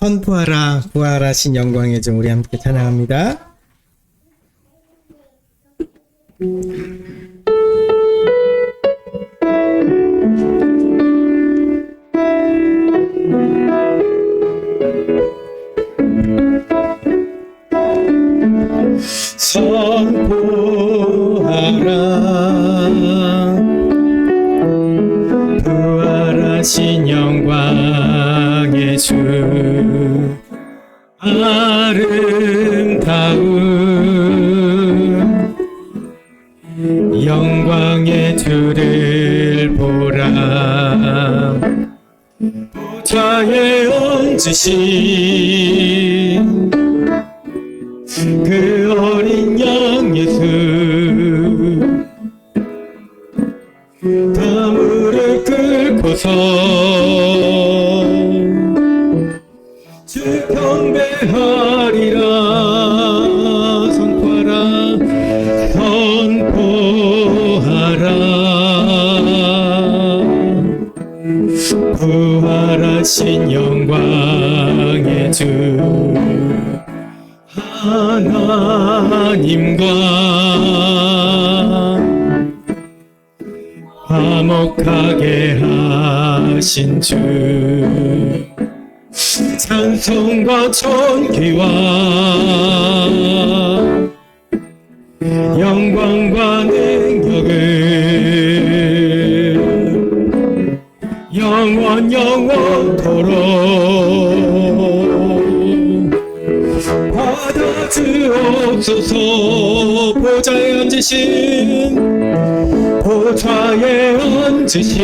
선포하라 부활하신 영광의 종 우리 함께 찬양합니다. 선포하라 부활하신 영광의 주 아름다운 영광의 주를 보라. 보좌에 얹으신 그 어린 양 예수 다 무릎 꿇고서 주 경배하리라. 선포하라 선포하라 부활하신 영광의 주 하나님과 화목하게 하신 주 찬송과 존귀와 영광과 능력을 영원토록 받아주옵소서. 보좌에 얹으신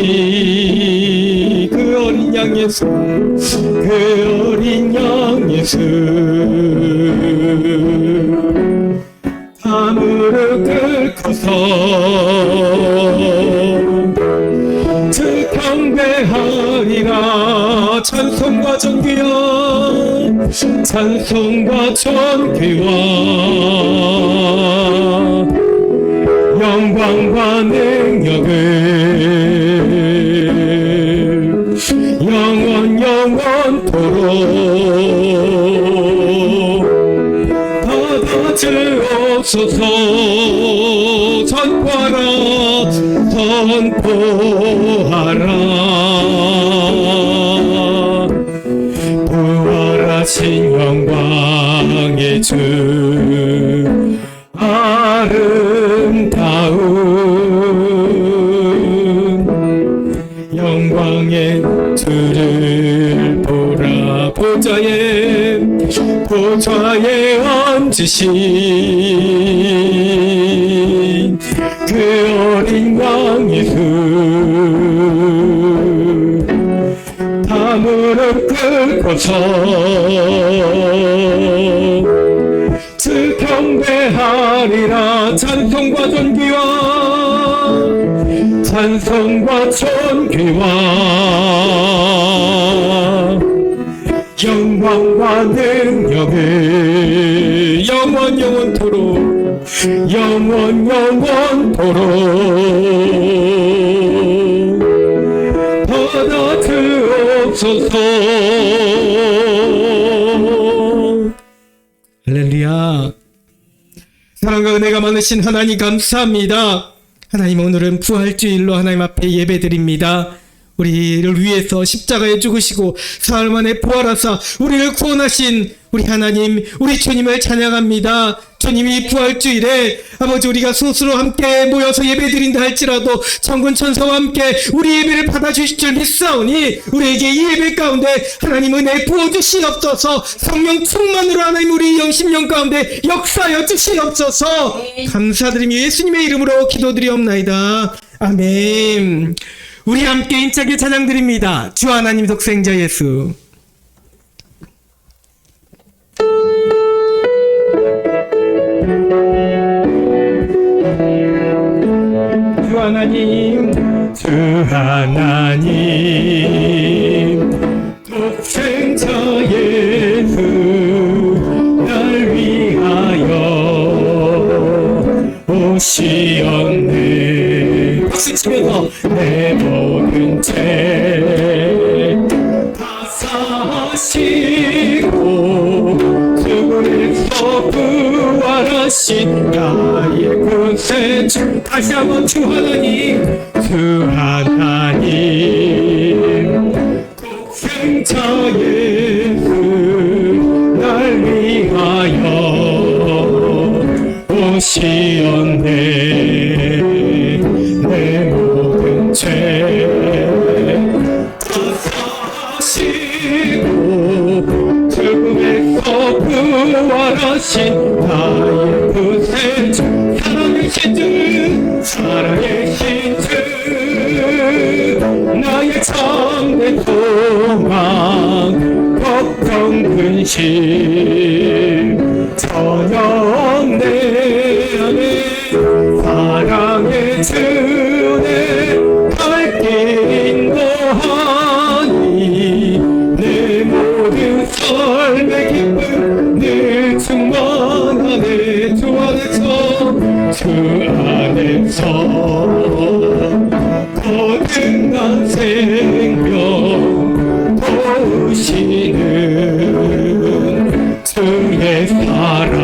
그 어린 양 예수 그 어린 양 예수 다 무릎 꿇고서 주 경배하리라. 찬송과 존귀와 영광과 능력을 영원토록 받아주옵소서. 선포하라 부활하신 영광의 주 아름다운 영광의 주를 보라. 보좌에 얹으신 그 어린 양 예수 다 무릎 꿇고서 주 경배하리라. 찬송과 존귀와 영광과 능력을 영원토록 받아주옵소서. 할렐루야. 사랑과 은혜가 많으신 하나님 감사합니다. 하나님, 오늘은 부활주일로 하나님 앞에 예배드립니다. 우리를 위해서 십자가에 죽으시고 사흘 만에 부활하사 우리를 구원하신 우리 하나님, 우리 주님을 찬양합니다. 주님이 부활주일에 아버지 우리가 스스로 함께 모여서 예배드린다 할지라도 천군 천사와 함께 우리 예배를 받아주실 줄 믿사오니 우리에게 이 예배 가운데 하나님 은혜 부어주시옵소서. 성령 충만으로 하나님 우리 영심령 가운데 역사하여 주시옵소서. 감사드리며 예수님의 이름으로 기도드리옵나이다. 아멘. 우리 함께 힘차게 찬양드립니다. 주 하나님 독생자 예수. 주 하나님 독생자 예수 날 위하여 오시었네. 박수 치면서 내 모든 죄 다 사하시 죽음에서 부활하신 나의 구세주. 다시 한번 주 하나님, 주 하나님, 독생자 예수 날 위하여 오시었네. 내 모든 죄 사시고 죽음에서 부활하신 나의 구세주. 사랑의 신주, 사랑의 신주, 나의 참된 소망, 걱정 근심 전혀 없네. 사랑의 주내 갈 길 인도하니 내 모든 삶의 기쁨 늘 충만하네. 주 안에서 거듭난 생명 도우시는 주의 사랑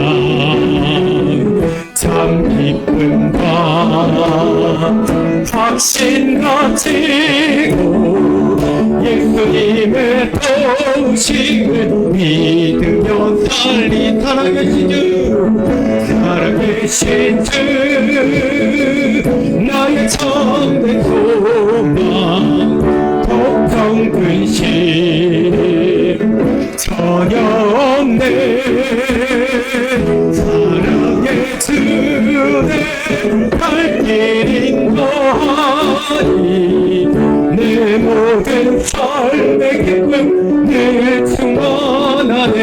참 기쁨과 확신 가지고 예수님의 도우심을 믿으며 살리. 사랑의 신주, 사랑의 신주, 나의 참된 소망, 걱정 근심 전혀 없네. 사랑의 주내 갈 길 인도하니 내 모든 삶의 기쁨 늘 충만하네.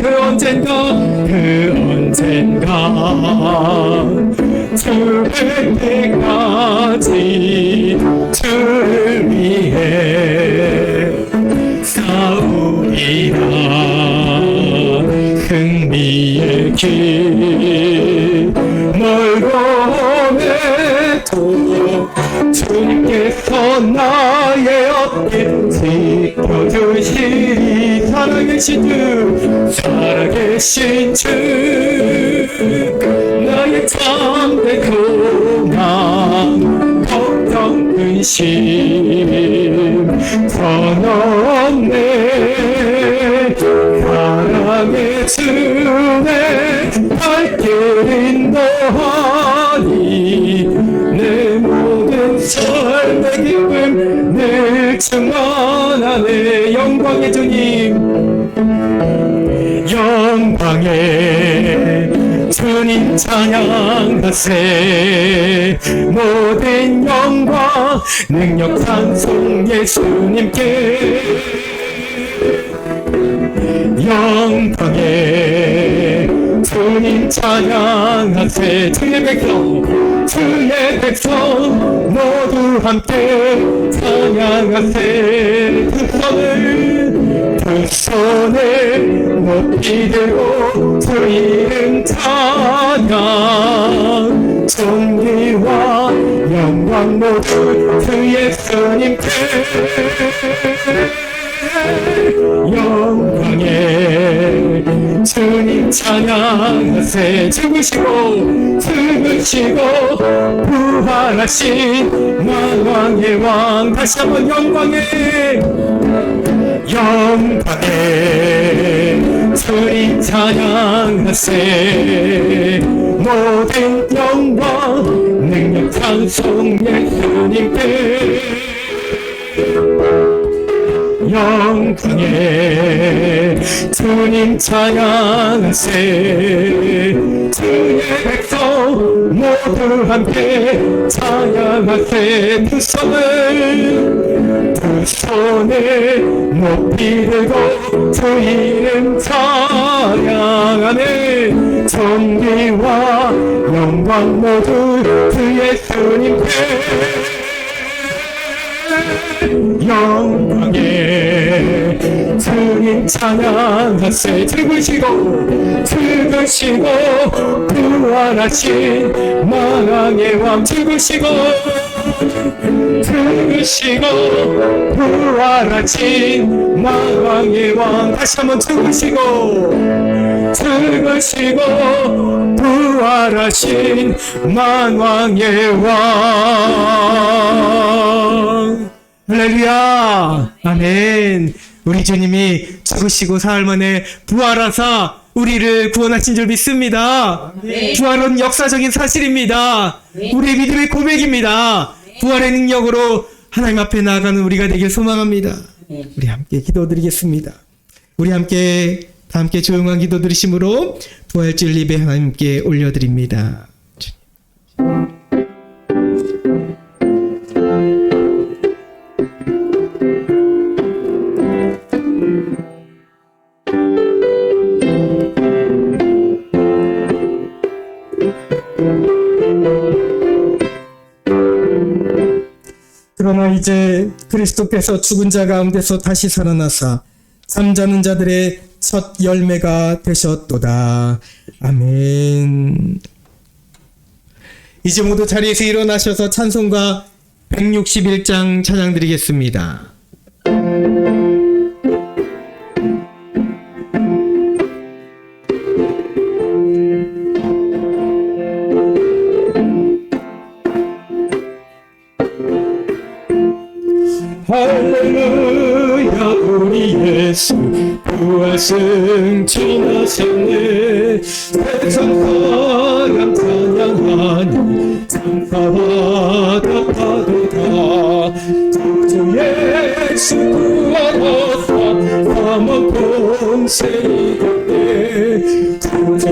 그 언젠가 주의 때까지 주를 위해 싸우리라. 승리의 길 멀고 오매도 주님께서 나의 어깨 지켜주시리. 사랑의 신주, 사랑의 신주, 나의 참된 소망, 걱정 근심 전혀 없네. 사랑의 주내 갈 길 인도하니 내 모든 삶의 기쁨 늘 충만하네. 영광의 주님, 영광의 주님 찬양하세. 모든 영광 능력 찬송 예수님께. 영광의 주님 찬양하세. 주의 백성, 주의 백성 모두 함께 찬양하세. 두 손을 높이 들고 주 이름 찬양. 존귀와 영광 모두 주 예수님께. 영광의 주님 찬양하세. 죽으시고 부활하신 만왕의 왕. 다시 한번 영광의 주님 찬양하세. 모든 영광 능력 찬송 예수님께. 영광의 주님 찬양하세. 주의 백성 모두 함께 찬양하세. 두 손을 높이 들고 주 이름 찬양하네. 존귀와 영광 모두 주 예수님께. 영광의 주님 찬양하세. 죽으시고 부활하신 만왕의 왕. 죽으시고 죽으시고 부활하신 만왕의 왕. 다시 한번 죽으시고 부활하신 만왕의 왕. 할렐루야. 아멘. 우리 주님이 죽으시고 사흘 만에 부활하사 우리를 구원하신 줄 믿습니다. 부활은 역사적인 사실입니다. 우리의 믿음의 고백입니다. 부활의 능력으로 하나님 앞에 나아가는 우리가 되길 소망합니다. 우리 함께 기도드리겠습니다. 우리 함께 다 함께 조용한 기도 드리심으로 부활주일 예배 하나님께 올려드립니다. 그러나 이제 그리스도께서 죽은 자 가운데서 다시 살아나사 잠자는 자들의 첫 열매가 되셨도다. 아멘. 이제 모두 자리에서 일어나셔서 찬송가 161장 찬양드리겠습니다. 할렐루야 우리 예수 부활 승천하셨네. 세상 사람 찬양하니 장사하다 파도다. 구주 예수 부활하사 사망 봉쇄 이겼네. 구주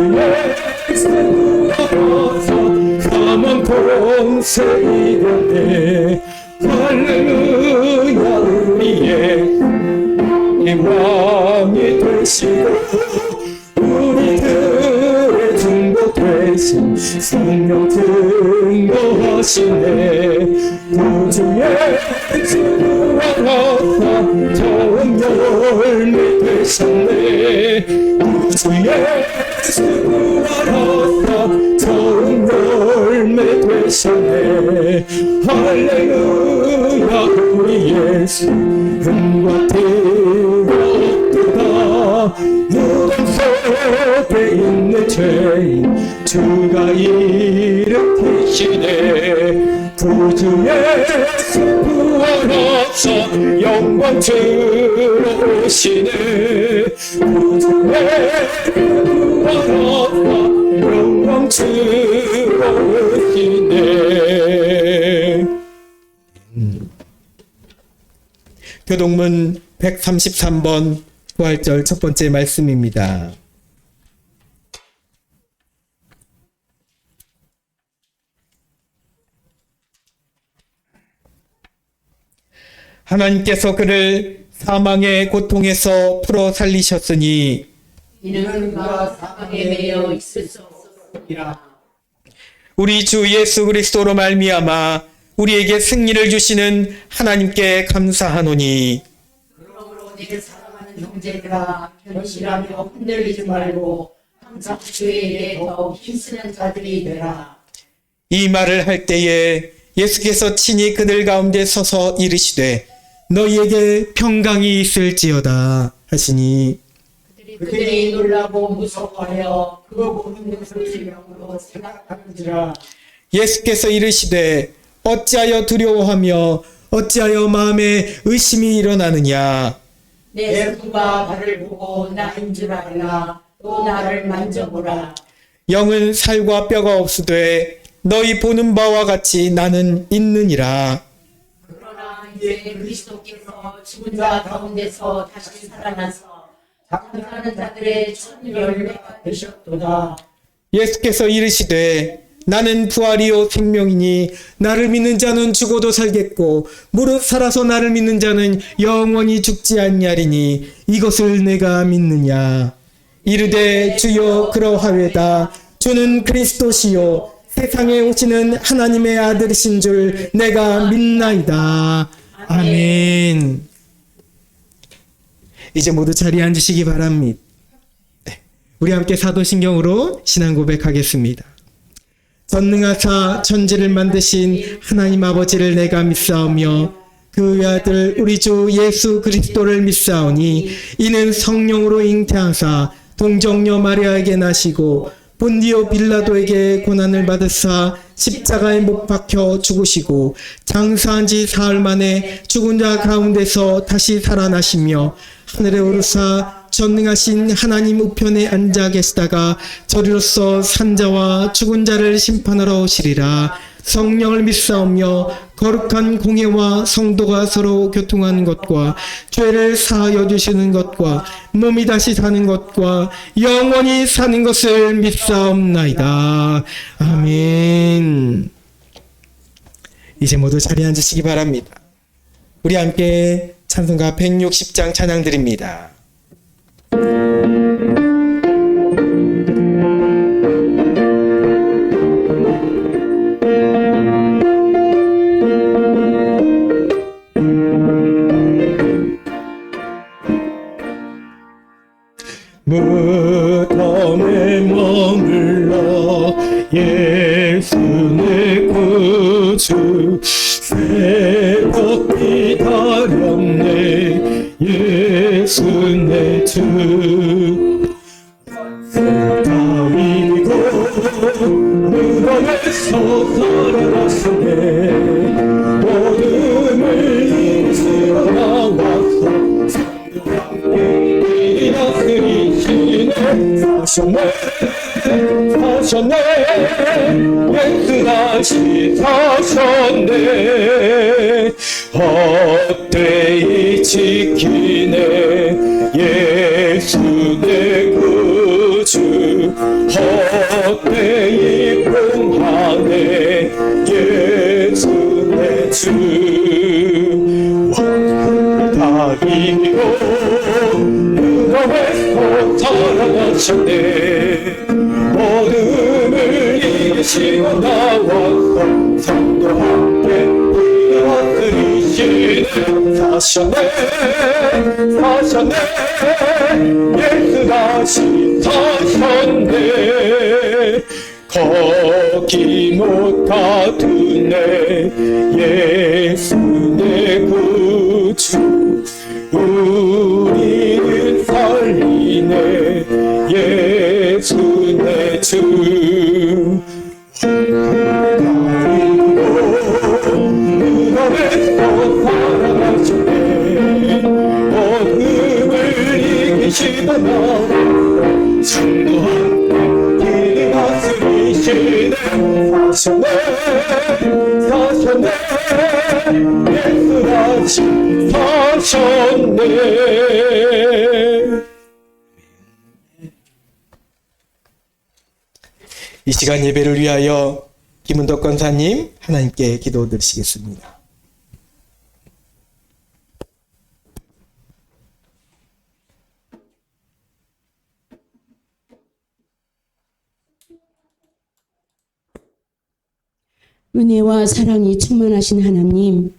예수 부활하사 사망 봉쇄 이겼네. 할렐루야 우리의 왕이 되시고 우리들의 중보 되신 성령 증거하시네. 구주 예수 부활하사 좋은 열매 되셨네. 구주 예수 부활하사 좋은 열매 되셨네. 할렐루야 우리 예수 은과 피가 없도다. 무덤 속에 있는 죄인 주가 일으키시네. 구주 예수 부활하사 영광 들어오시네. 구주 예수 부활하사 영광 들어오시네. 교동문 133번 부활절 첫 번째 말씀입니다. 하나님께서 그를 사망의 고통에서 풀어 살리셨으니 이는 그가 사망에 매여 있을 수 없었으리라. 우리 주 예수 그리스도로 말미암아 우리에게 승리를 주시는 하나님께 감사하노니 그러므로 내게 사랑하는 형제들아 견실하며 흔들리지 말고 항상 주의 일에 더욱 힘쓰는 자들이 되라. 이 말을 할 때에 예수께서 친히 그들 가운데 서서 이르시되 너희에게 평강이 있을지어다 하시니 그들이 놀라고 무서워하여 그거 보는 것을 질명으로 생각하는지라. 예수께서 이르시되 어찌하여 두려워하며 어찌하여 마음에 의심이 일어나느냐. 내 손과 발을 보고 나인 줄 알라. 또 나를 만져보라. 영은 살과 뼈가 없으되 너희 보는 바와 같이 나는 있느니라. 그러나 이제 그리스도께서 죽은 자 가운데서 다시 살아나서 잠자는 자들의 첫 열매가 되셨도다. 예수께서 이르시되 나는 부활이요 생명이니 나를 믿는 자는 죽어도 살겠고 무릇 살아서 나를 믿는 자는 영원히 죽지 아니하리니 이것을 내가 믿느냐. 이르되 주여 그러하외다. 주는 그리스도시요 세상에 오시는 하나님의 아들이신 줄 내가 믿나이다. 아멘. 이제 모두 자리에 앉으시기 바랍니다. 우리 함께 사도신경으로 신앙 고백하겠습니다. 전능하사 천지를 만드신 하나님 아버지를 내가 믿사오며 그 외아들 우리 주 예수 그리스도를 믿사오니 이는 성령으로 잉태하사 동정녀 마리아에게 나시고 본디오 빌라도에게 고난을 받으사 십자가에 못 박혀 죽으시고 장사한 지 사흘 만에 죽은 자 가운데서 다시 살아나시며 하늘에 오르사 전능하신 하나님 우편에 앉아 계시다가 저리로서 산자와 죽은 자를 심판하러 오시리라. 성령을 믿사오며 거룩한 공예와 성도가 서로 교통하는 것과 죄를 사하여 주시는 것과 몸이 다시 사는 것과 영원히 사는 것을 믿사옵나이다. 아멘. 이제 모두 자리에 앉으시기 바랍니다. 우리 함께 찬송가 160장 찬양 드립니다. 무덤에 머물러 예수 내 구주 새벽 기다렸네 예수 내 주 다윗이고 무덤에서 살아나시네 어둠을 이기시러 나와서 사셨네 예수 다시 사셨네 헛되이 지키네 예수 내 구주 헛되이 공하네 예수 내 주 다이기고 무덤에서 살아나셨네 어둠을 이기시고 나와서 성도 함께 일어서시네 사셨네 예수 다시 사셨네 거기 못 가두네 예수 내 구주 우리를 살리네 예수 내 주 무덤에서 살아나셨네 어둠을 이기시고 나와 성도 함께 길 다스리시네 사셨네 예수 다시 사셨네. 이 시간 예배를 위하여 김은덕 권사님 하나님께 기도 드리시겠습니다. 은혜와 사랑이 충만하신 하나님,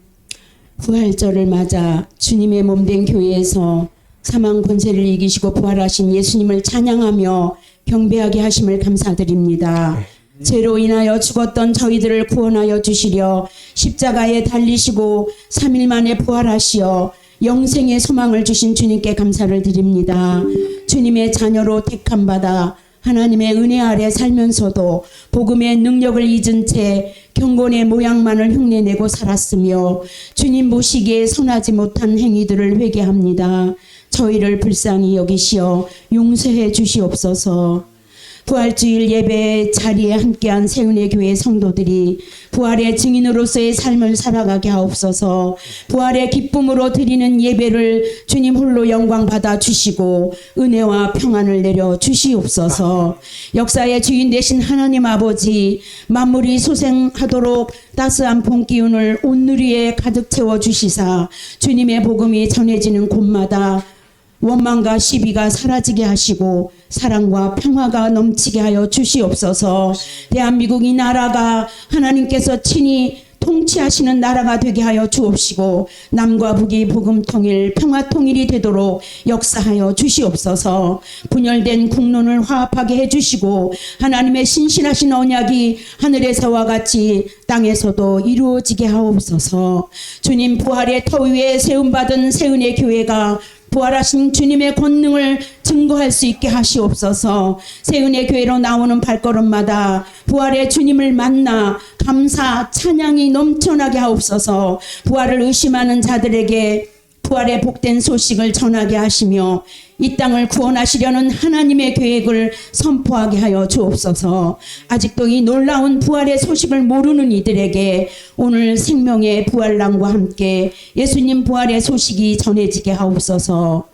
부활절을 맞아 주님의 몸된 교회에서 사망 권세를 이기시고 부활하신 예수님을 찬양하며 경배하게 하심을 감사드립니다. 죄로 인하여 죽었던 저희들을 구원하여 주시려 십자가에 달리시고 3일 만에 부활하시어 영생의 소망을 주신 주님께 감사를 드립니다. 주님의 자녀로 택함받아 하나님의 은혜 아래 살면서도 복음의 능력을 잊은 채 경건의 모양만을 흉내내고 살았으며 주님 보시기에 선하지 못한 행위들을 회개합니다. 저희를 불쌍히 여기시어 용서해 주시옵소서. 부활주일 예배 자리에 함께한 세운의 교회 성도들이 부활의 증인으로서의 삶을 살아가게 하옵소서. 부활의 기쁨으로 드리는 예배를 주님 홀로 영광 받아 주시고 은혜와 평안을 내려 주시옵소서. 역사의 주인 되신 하나님 아버지, 만물이 소생하도록 따스한 봄 기운을 온 누리에 가득 채워 주시사 주님의 복음이 전해지는 곳마다 원망과 시비가 사라지게 하시고 사랑과 평화가 넘치게 하여 주시옵소서. 대한민국 이 나라가 하나님께서 친히 통치하시는 나라가 되게 하여 주옵시고 남과 북이 복음 통일, 평화 통일이 되도록 역사하여 주시옵소서. 분열된 국론을 화합하게 해주시고 하나님의 신실하신 언약이 하늘에서와 같이 땅에서도 이루어지게 하옵소서. 주님 부활의 터 위에 세움받은 세은의 교회가 부활하신 주님의 권능을 증거할 수 있게 하시옵소서. 세은의 교회로 나오는 발걸음마다 부활의 주님을 만나 감사 찬양이 넘쳐나게 하옵소서. 부활을 의심하는 자들에게 부활의 복된 소식을 전하게 하시며 이 땅을 구원하시려는 하나님의 계획을 선포하게 하여 주옵소서. 아직도 이 놀라운 부활의 소식을 모르는 이들에게 오늘 생명의 부활랑과 함께 예수님 부활의 소식이 전해지게 하옵소서.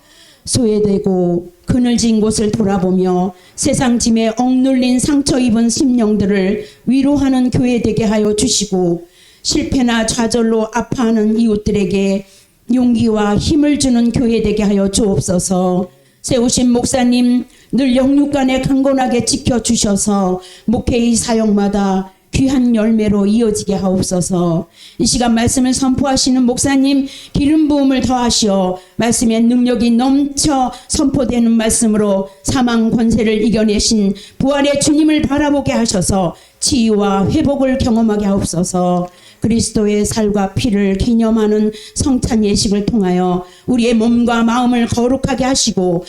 소외되고 그늘진 곳을 돌아보며 세상 짐에 억눌린 상처 입은 심령들을 위로하는 교회 되게 하여 주시고 실패나 좌절로 아파하는 이웃들에게 용기와 힘을 주는 교회 되게 하여 주옵소서. 세우신 목사님 늘 영육간에 강건하게 지켜주셔서 목회의 사역마다 귀한 열매로 이어지게 하옵소서. 이 시간 말씀을 선포하시는 목사님 기름 부음을 더하시어 말씀의 능력이 넘쳐 선포되는 말씀으로 사망 권세를 이겨내신 부활의 주님을 바라보게 하셔서 치유와 회복을 경험하게 하옵소서. 그리스도의 살과 피를 기념하는 성찬 예식을 통하여 우리의 몸과 마음을 거룩하게 하시고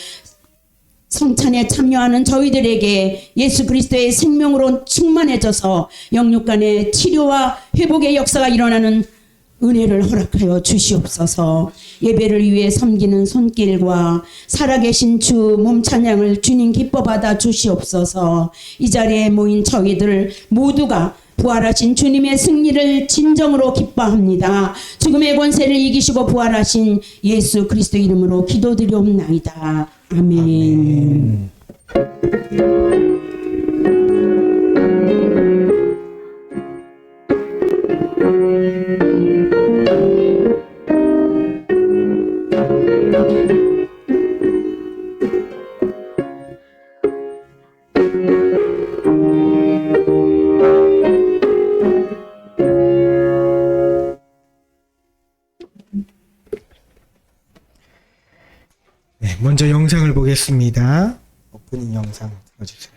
성찬에 참여하는 저희들에게 예수 그리스도의 생명으로 충만해져서 영육간의 치료와 회복의 역사가 일어나는 은혜를 허락하여 주시옵소서. 예배를 위해 섬기는 손길과 살아계신 주 몸찬양을 주님 기뻐 받아 주시옵소서. 이 자리에 모인 저희들 모두가 부활하신 주님의 승리를 진정으로 기뻐합니다. 죽음의 권세를 이기시고 부활하신 예수 그리스도 이름으로 기도드리옵나이다. 아멘. 네, 먼저 영상을 보겠습니다. 오프닝 영상 틀어주세요.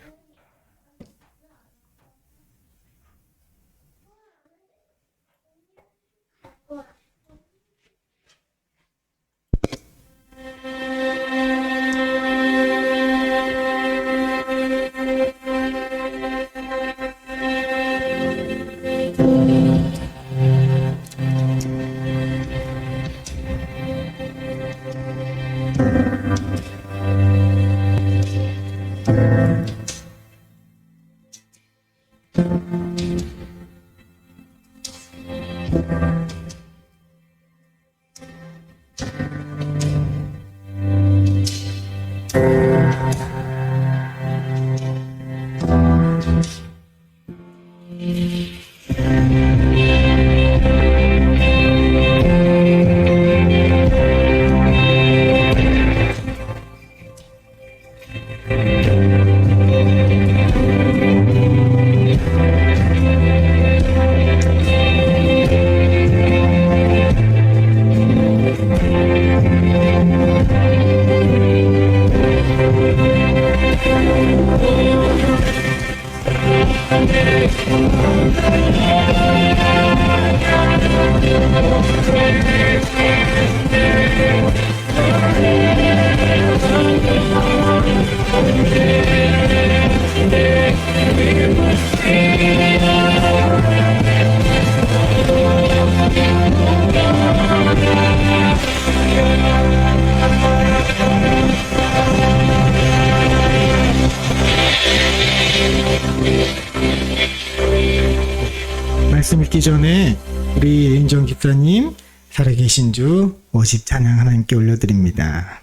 말씀 읽기 전에 우리 윤정 집사님 살아계신 주 워십 찬양 하나님께 올려드립니다.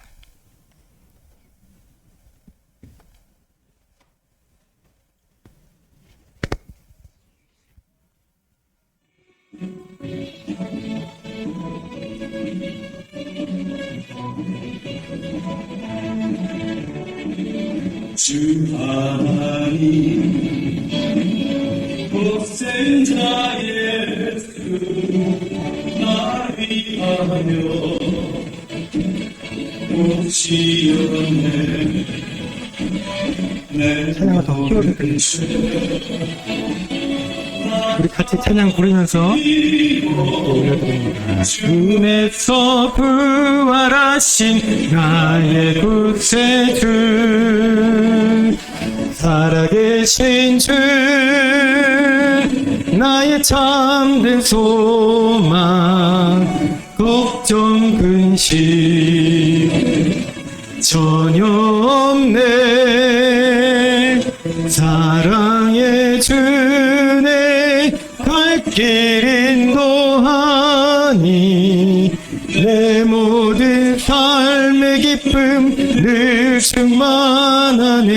주 하나님 독생자 예수 찬양을 더 키워도 되겠어요. 우리 같이 찬양 부르면서 올려드립니다. 주에서 부활하신 나의 구세주, 살아계신 주, 나의 참된 소망, 걱정 근심 전혀 없네. 사랑의 주네 갈 길 인도하니 내 모든 삶의 기쁨 늘 충만하네.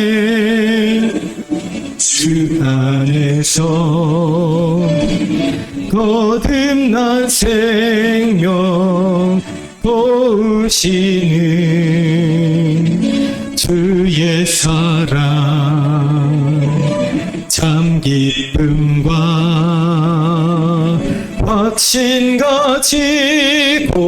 주 안에서 거듭난 생명 도우시는 주의 사랑, 참 기쁨과 확신 가지고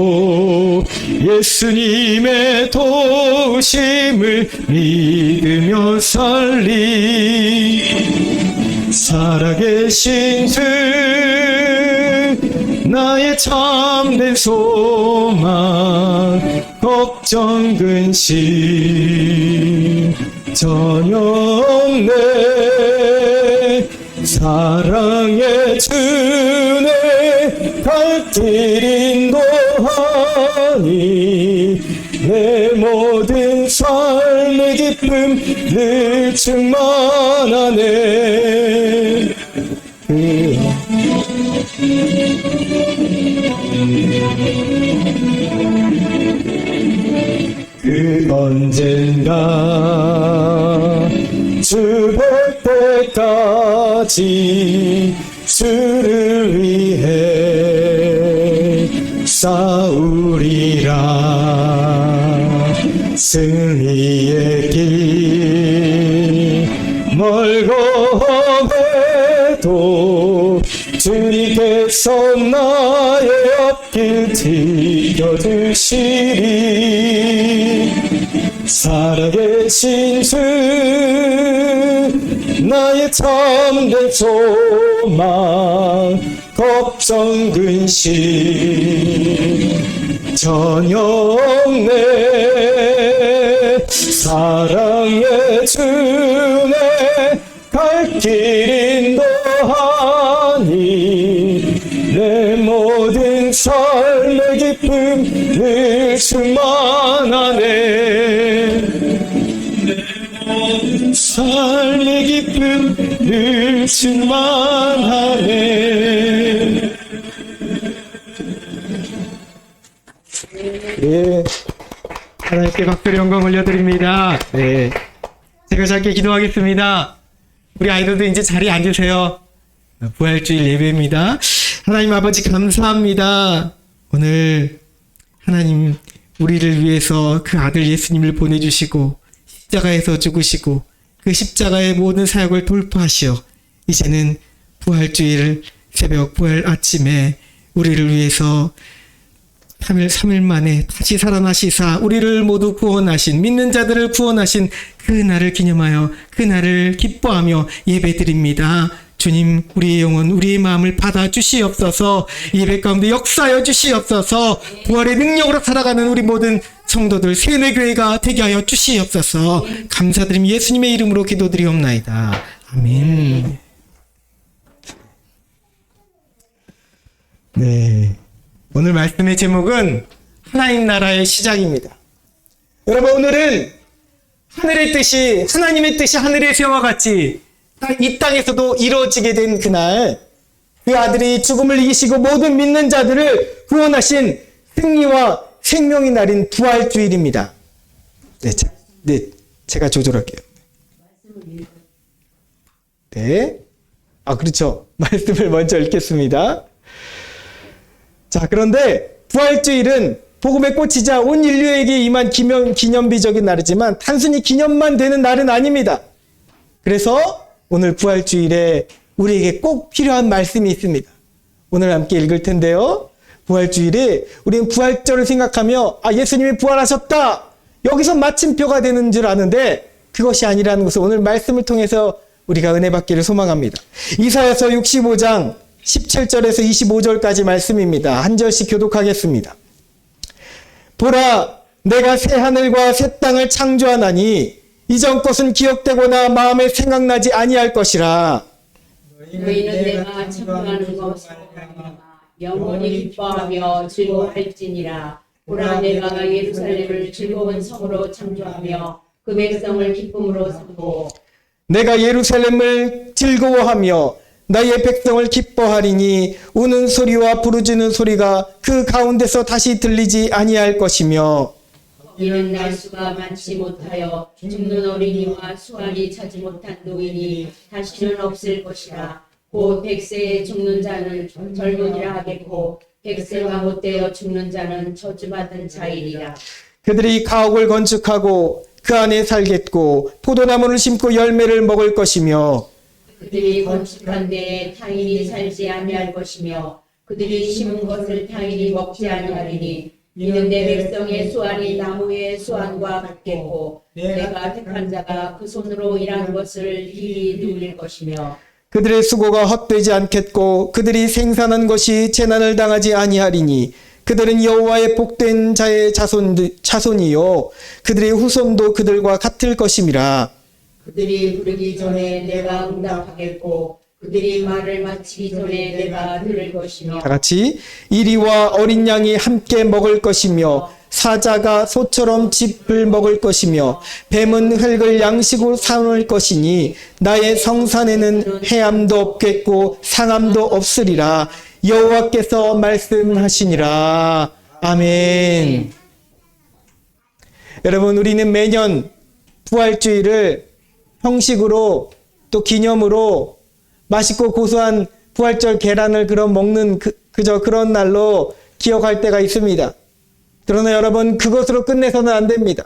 예수님의 도우심을 믿으며 살리. 살아계신 주, 나의 참된 소망, 걱정 근심 전혀 없네. 사랑의 주네 갈 길 인도하니 내 모든 삶의 기쁨 늘 충만하네. 그 언젠가 주 뵐 때까지 주를 위해 싸우리라. 승리의 길 멀고 험해도 주님께서 나의 앞길 지켜주시리. 살아계신 주, 나의 참된 소망, 걱정 근심 전혀 없네. 사랑의 주네 갈 길 인도하니 내 모든 삶의 기쁨 늘 충만하네. 삶의 기쁨 늘 충만하네. 예, 하나님께 박수로 영광 올려드립니다. 네, 제가 짧게 기도하겠습니다. 우리 아이들도 이제 자리에 앉으세요. 부활주일 예배입니다. 하나님 아버지 감사합니다. 오늘 하나님 우리를 위해서 그 아들 예수님을 보내주시고 십자가에서 죽으시고 그 십자가의 모든 사역을 돌파하시어 이제는 부활주일 새벽 부활 아침에 우리를 위해서 3일 만에 다시 살아나시사 우리를 모두 구원하신, 믿는 자들을 구원하신 그 날을 기념하여 그 날을 기뻐하며 예배드립니다. 주님, 우리의 영혼, 우리의 마음을 받아주시옵소서. 예배 가운데 역사하여 주시옵소서. 부활의 능력으로 살아가는 우리 모든 성도들 세뇌교회가 되게 하여 주시옵소서. 감사드리며 예수님의 이름으로 기도드리옵나이다. 아멘. 네, 오늘 말씀의 제목은 하나님 나라의 시작입니다. 여러분, 오늘은 하늘의 뜻이, 하나님의 뜻이 하늘에서와 같이 이 땅에서도 이루어지게 된 그날, 그 아들이 죽음을 이기시고 모든 믿는 자들을 구원하신 승리와 생명의 날인 부활주일입니다. 네, 제가 조절할게요. 네, 그렇죠. 말씀을 먼저 읽겠습니다. 자, 그런데 부활주일은 복음의 꽃이자 온 인류에게 임한 기념비적인 날이지만 단순히 기념만 되는 날은 아닙니다. 그래서 오늘 부활주일에 우리에게 꼭 필요한 말씀이 있습니다. 오늘 함께 읽을 텐데요. 부활주일에 우리는 부활절을 생각하며 예수님이 부활하셨다. 여기서 마침표가 되는 줄 아는데 그것이 아니라는 것을 오늘 말씀을 통해서 우리가 은혜 받기를 소망합니다. 이사야서 65장 17절에서 25절까지 말씀입니다. 한 절씩 교독하겠습니다. 보라, 내가 새 하늘과 새 땅을 창조하나니 이전 것은 기억되거나 마음에 생각나지 아니할 것이라. 너희는 내가 창조하는 것을 영원히 기뻐하며 즐거워할지니라. 보라, 내가 예루살렘을 즐거운 성으로 창조하며 그 백성을 기쁨으로 삼고 내가 예루살렘을 즐거워하며 나의 백성을 기뻐하리니 우는 소리와 부르짖는 소리가 그 가운데서 다시 들리지 아니할 것이며 거기는 날수가 많지 못하여 죽는 어린이와 수완이 차지 못한 노인이 다시는 없을 것이라. 곧 100세에 죽는 자는 젊은이라 하겠고 100세가 못되어 죽는 자는 저주받은 자이리라. 그들이 가옥을 건축하고 그 안에 살겠고 포도나무를 심고 열매를 먹을 것이며 그들이 건축한 데에 타인이 살지 아니할 것이며 그들이 심은 것을 타인이 먹지 아니하리니 이는 내 백성의 수완이 나무의 수완과 같겠고 내가 택한 자가 그 손으로 일한 것을 일이 누릴 것이며 그들의 수고가 헛되지 않겠고 그들이 생산한 것이 재난을 당하지 아니하리니 그들은 여호와의 복된 자의 자손이요 그들의 후손도 그들과 같을 것임이라. 그들이 부르기 전에 내가 응답하겠고 그들이 말을 마치기 전에 내가 들을 것이며 다 같이 이리와 어린 양이 함께 먹을 것이며 사자가 소처럼 짚을 먹을 것이며 뱀은 흙을 양식으로 삼을 것이니 나의 성산에는 해함도 없겠고 상함도 없으리라. 여호와께서 말씀하시니라. 아멘. 여러분, 우리는 매년 부활주일을 형식으로 또 기념으로 맛있고 고소한 부활절 계란을 먹는 그저 그런 날로 기억할 때가 있습니다. 그러나 여러분, 그것으로 끝내서는 안 됩니다.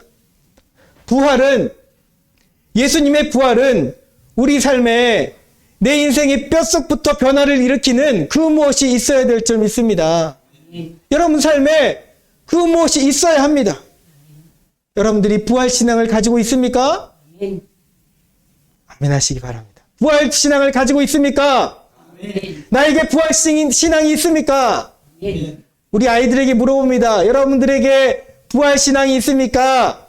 예수님의 부활은 우리 삶에 내 인생의 뼛속부터 변화를 일으키는 그 무엇이 있어야 될 줄 믿습니다. 여러분 삶에 그 무엇이 있어야 합니다. 여러분들이 부활신앙을 가지고 있습니까? 아멘 하시기 바랍니다. 부활신앙을 가지고 있습니까? 나에게 부활신앙이 있습니까? 우리 아이들에게 물어봅니다. 여러분들에게 부활신앙이 있습니까?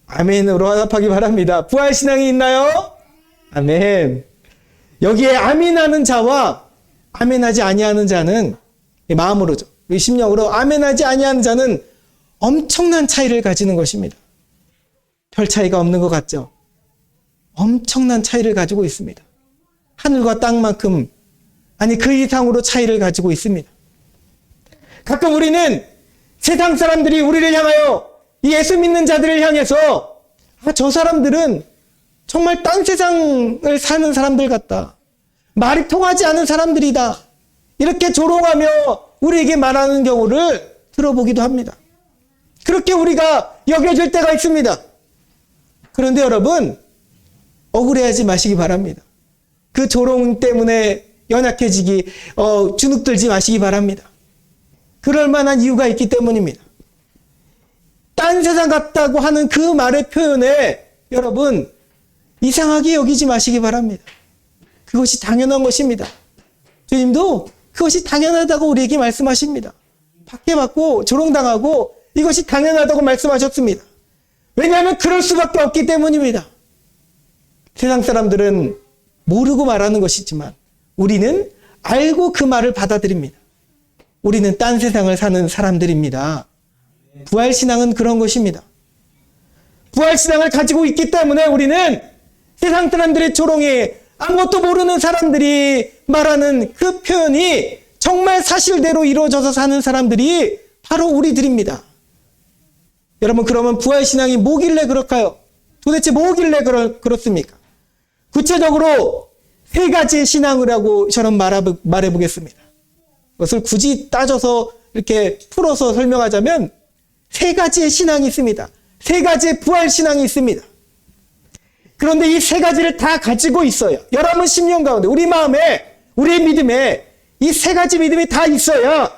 아멘으로 화답하기 바랍니다. 부활신앙이 있나요? 아멘. 여기에 아멘하는 자와 아멘하지 아니하는 자는 마음으로죠. 심령으로 아멘하지 아니하는 자는 엄청난 차이를 가지는 것입니다. 별 차이가 없는 것 같죠? 엄청난 차이를 가지고 있습니다. 하늘과 땅만큼, 아니 그 이상으로 차이를 가지고 있습니다. 가끔 우리는 세상 사람들이 우리를 향하여, 이 예수 믿는 자들을 향해서 저 사람들은 정말 딴 세상을 사는 사람들 같다. 말이 통하지 않은 사람들이다. 이렇게 조롱하며 우리에게 말하는 경우를 들어보기도 합니다. 그렇게 우리가 여겨질 때가 있습니다. 그런데 여러분, 억울해하지 마시기 바랍니다. 그 조롱 때문에 연약해지기, 주눅들지 마시기 바랍니다. 그럴 만한 이유가 있기 때문입니다. 딴 세상 같다고 하는 그 말의 표현에 여러분, 이상하게 여기지 마시기 바랍니다. 그것이 당연한 것입니다. 주님도 그것이 당연하다고 우리에게 말씀하십니다. 박해받고 조롱당하고 이것이 당연하다고 말씀하셨습니다. 왜냐하면 그럴 수밖에 없기 때문입니다. 세상 사람들은 모르고 말하는 것이지만 우리는 알고 그 말을 받아들입니다. 우리는 딴 세상을 사는 사람들입니다. 부활신앙은 그런 것입니다. 부활신앙을 가지고 있기 때문에 우리는 세상 사람들의 조롱에 아무것도 모르는 사람들이 말하는 그 표현이 정말 사실대로 이루어져서 사는 사람들이 바로 우리들입니다. 여러분, 그러면 부활신앙이 뭐길래 그럴까요? 도대체 뭐길래 그렇습니까? 구체적으로 세 가지의 신앙을 하고 저는 말해보겠습니다. 그것을 굳이 따져서 이렇게 풀어서 설명하자면 세 가지의 신앙이 있습니다. 세 가지의 부활신앙이 있습니다. 그런데 이 세 가지를 다 가지고 있어요. 여러분 심령 가운데, 우리 마음에 우리의 믿음에 이 세 가지 믿음이 다 있어야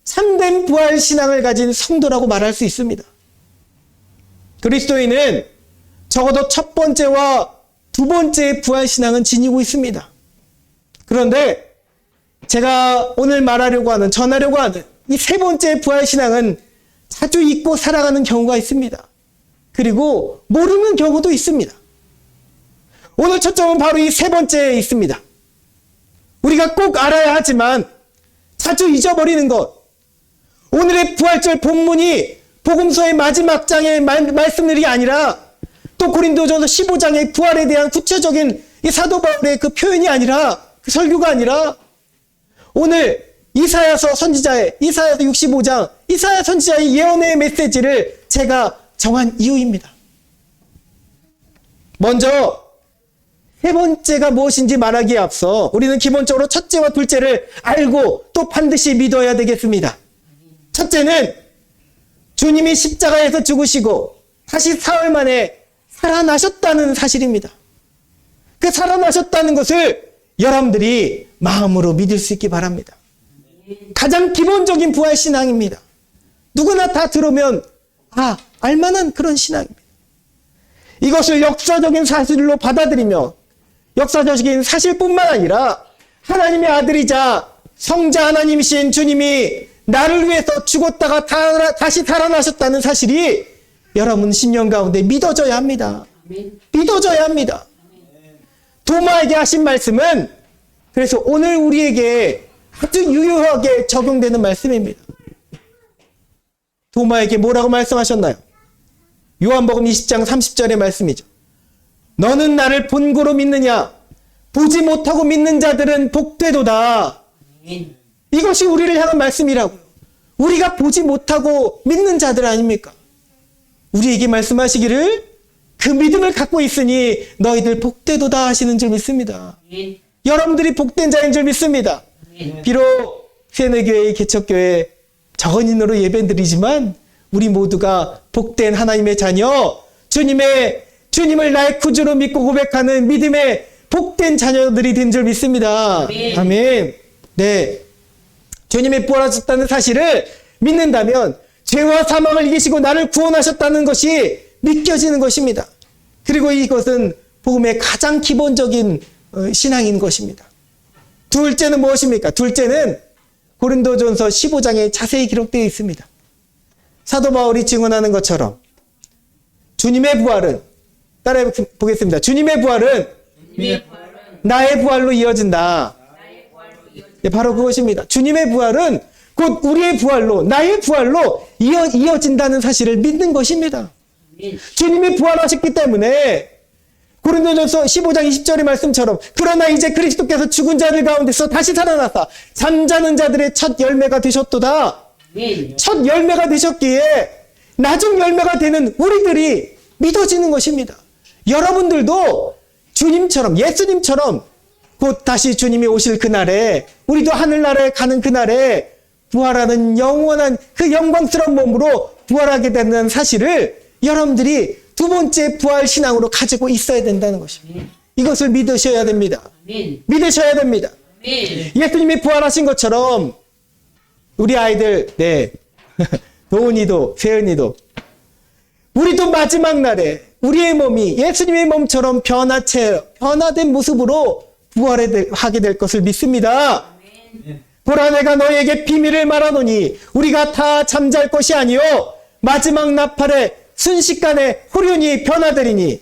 참된 부활 신앙을 가진 성도라고 말할 수 있습니다. 그리스도인은 적어도 첫 번째와 두 번째의 부활 신앙은 지니고 있습니다. 그런데 제가 오늘 말하려고 하는, 전하려고 하는 이 세 번째 부활 신앙은 자주 잊고 살아가는 경우가 있습니다. 그리고 모르는 경우도 있습니다. 오늘 초점은 바로 이 세 번째에 있습니다. 우리가 꼭 알아야 하지만 자주 잊어버리는 것. 오늘의 부활절 본문이 복음서의 마지막 장의 말씀들이 아니라 또 고린도전서 15장의 부활에 대한 구체적인 이 사도 바울의 그 표현이 아니라, 그 설교가 아니라 오늘 이사야서 선지자의, 이사야서 65장 이사야 선지자의 예언의 메시지를 제가 정한 이유입니다. 먼저 세 번째가 무엇인지 말하기에 앞서 우리는 기본적으로 첫째와 둘째를 알고 또 반드시 믿어야 되겠습니다. 첫째는 주님이 십자가에서 죽으시고 다시 사흘 만에 살아나셨다는 사실입니다. 그 살아나셨다는 것을 여러분들이 마음으로 믿을 수 있기 바랍니다. 가장 기본적인 부활 신앙입니다. 누구나 다 들으면 알만한 그런 신앙입니다. 이것을 역사적인 사실로 받아들이며 역사적인 사실뿐만 아니라 하나님의 아들이자 성자 하나님이신 주님이 나를 위해서 죽었다가 다시 살아나셨다는 사실이 여러분 심령 가운데 믿어져야 합니다. 믿어져야 합니다. 도마에게 하신 말씀은 그래서 오늘 우리에게 아주 유효하게 적용되는 말씀입니다. 도마에게 뭐라고 말씀하셨나요? 요한복음 20장 30절의 말씀이죠. 너는 나를 본고로 믿느냐? 보지 못하고 믿는 자들은 복되도다. 이것이 우리를 향한 말씀이라고요. 우리가 보지 못하고 믿는 자들 아닙니까? 우리에게 말씀하시기를 그 믿음을 갖고 있으니 너희들 복되도다 하시는 줄 믿습니다. 여러분들이 복된 자인 줄 믿습니다. 비록 세뇌교회, 개척교회 적은인으로 예배드리지만 우리 모두가 복된 하나님의 자녀, 주님을 나의 구주로 믿고 고백하는 믿음의 복된 자녀들이 된 줄 믿습니다. 아멘. 네. 주님이 부활하셨다는 사실을 믿는다면 죄와 사망을 이기시고 나를 구원하셨다는 것이 믿겨지는 것입니다. 그리고 이것은 복음의 가장 기본적인 신앙인 것입니다. 둘째는 무엇입니까? 둘째는 고린도전서 15장에 자세히 기록되어 있습니다. 사도 바울이 증언하는 것처럼 주님의 부활은, 따라해 보겠습니다. 주님의 부활은 나의 부활로 이어진다. 네, 바로 그것입니다. 주님의 부활은 곧 우리의 부활로, 나의 부활로 이어진다는 사실을 믿는 것입니다. 주님이 부활하셨기 때문에 고린도전서 15장 20절의 말씀처럼 그러나 이제 그리스도께서 죽은 자들 가운데서 다시 살아나사 잠자는 자들의 첫 열매가 되셨도다. 첫 열매가 되셨기에 나중 열매가 되는 우리들이 믿어지는 것입니다. 여러분들도 주님처럼, 예수님처럼 곧 다시 주님이 오실 그날에, 우리도 하늘나라에 가는 그날에 부활하는 영원한 그 영광스러운 몸으로 부활하게 되는 사실을 여러분들이 두 번째 부활 신앙으로 가지고 있어야 된다는 것입니다. 이것을 믿으셔야 됩니다. 믿으셔야 됩니다. 예수님이 부활하신 것처럼 우리 아이들, 네, 도훈이도 세은이도 우리도 마지막 날에 우리의 몸이 예수님의 몸처럼 변화된 모습으로 부활하게 될 것을 믿습니다. 보라, 내가 너희에게 비밀을 말하노니 우리가 다 잠잘 것이 아니요 마지막 나팔에 순식간에 후련히 변화되리니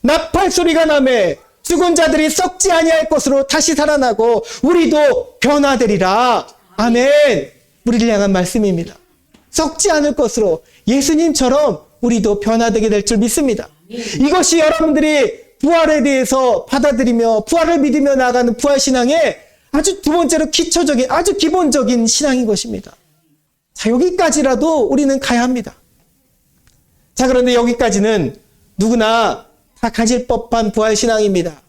나팔 소리가 나매 죽은 자들이 썩지 아니할 것으로 다시 살아나고 우리도 변화되리라. 아멘. 우리를 향한 말씀입니다. 썩지 않을 것으로 예수님처럼 우리도 변화되게 될 줄 믿습니다. 이것이 여러분들이 부활에 대해서 받아들이며 부활을 믿으며 나아가는 부활신앙의 아주 두 번째로 기초적인, 아주 기본적인 신앙인 것입니다. 자, 여기까지라도 우리는 가야 합니다. 자, 그런데 여기까지는 누구나 다 가질 법한 부활신앙입니다.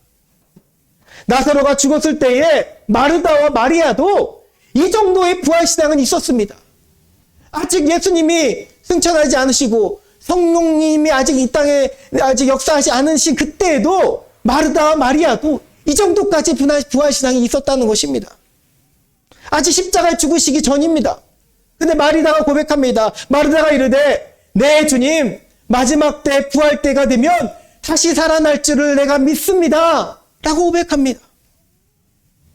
나사로가 죽었을 때에 마르다와 마리아도 이 정도의 부활신앙은 있었습니다. 아직 예수님이 승천하지 않으시고 성령님이 아직 이 땅에 아직 역사하지 않으신 그때에도 마르다와 마리아도 이 정도까지 부활신앙이 있었다는 것입니다. 아직 십자가에 죽으시기 전입니다. 근데 마리다가 고백합니다. 마리다가 이르되 네 주님 마지막 때 부활 때가 되면 다시 살아날 줄을 내가 믿습니다 라고 고백합니다.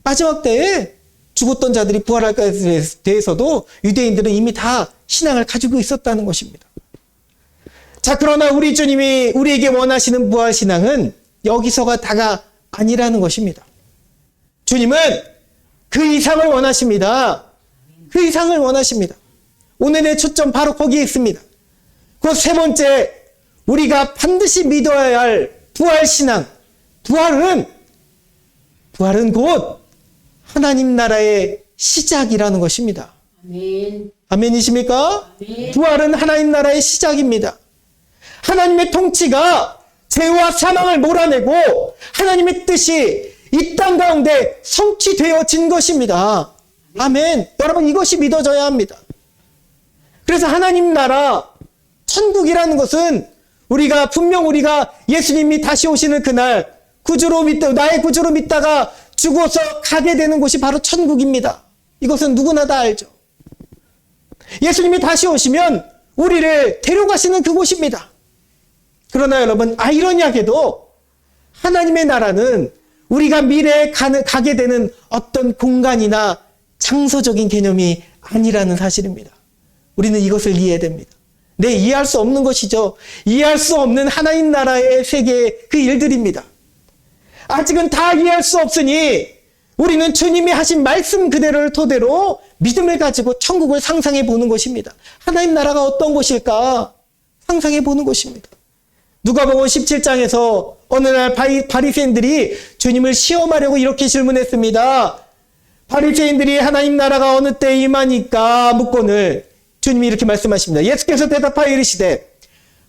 마지막 때에 죽었던 자들이 부활할 것에 대해서도 유대인들은 이미 다 신앙을 가지고 있었다는 것입니다. 자, 그러나 우리 주님이 우리에게 원하시는 부활신앙은 여기서가 다가 아니라는 것입니다. 주님은 그 이상을 원하십니다. 그 이상을 원하십니다. 오늘의 초점 바로 거기에 있습니다. 그 세 번째, 우리가 반드시 믿어야 할 부활신앙. 부활은 곧 하나님 나라의 시작이라는 것입니다. 아멘. 아멘이십니까? 아멘. 부활은 하나님 나라의 시작입니다. 하나님의 통치가 죄와 사망을 몰아내고 하나님의 뜻이 이 땅 가운데 성취되어진 것입니다. 아멘. 여러분, 이것이 믿어져야 합니다. 그래서 하나님 나라, 천국이라는 것은 우리가 예수님이 다시 오시는 그날 나의 구주로 믿다가 죽어서 가게 되는 곳이 바로 천국입니다. 이것은 누구나 다 알죠. 예수님이 다시 오시면 우리를 데려가시는 그곳입니다. 그러나 여러분, 아이러니하게도 하나님의 나라는 우리가 미래에 가게 되는 어떤 공간이나 장소적인 개념이 아니라는 사실입니다. 우리는 이것을 이해해야 됩니다. 이해할 수 없는 것이죠. 이해할 수 없는 하나님 나라의 세계의 그 일들입니다. 아직은 다 이해할 수 없으니 우리는 주님이 하신 말씀 그대로를 토대로 믿음을 가지고 천국을 상상해 보는 것입니다. 하나님 나라가 어떤 곳일까 상상해 보는 것입니다. 누가복음 17장에서 어느 날 바리새인들이 주님을 시험하려고 이렇게 질문했습니다. 바리새인들이 하나님 나라가 어느 때 임하니까 묻거늘 주님이 이렇게 말씀하십니다. 예수께서 대답하여 이르시되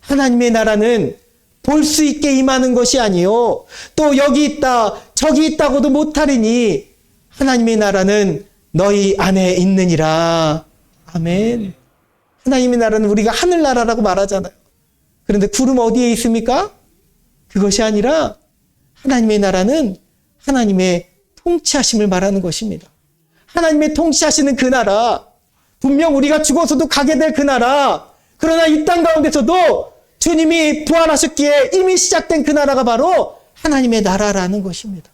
하나님의 나라는 볼 수 있게 임하는 것이 아니요 또 여기 있다 저기 있다고도 못하리니 하나님의 나라는 너희 안에 있느니라. 아멘. 하나님의 나라는 우리가 하늘나라라고 말하잖아요. 그런데 구름 어디에 있습니까? 그것이 아니라 하나님의 나라는 하나님의 통치하심을 말하는 것입니다. 하나님의 통치하시는 그 나라, 분명 우리가 죽어서도 가게 될 그 나라, 그러나 이 땅 가운데서도 주님이 부활하셨기에 이미 시작된 그 나라가 바로 하나님의 나라라는 것입니다.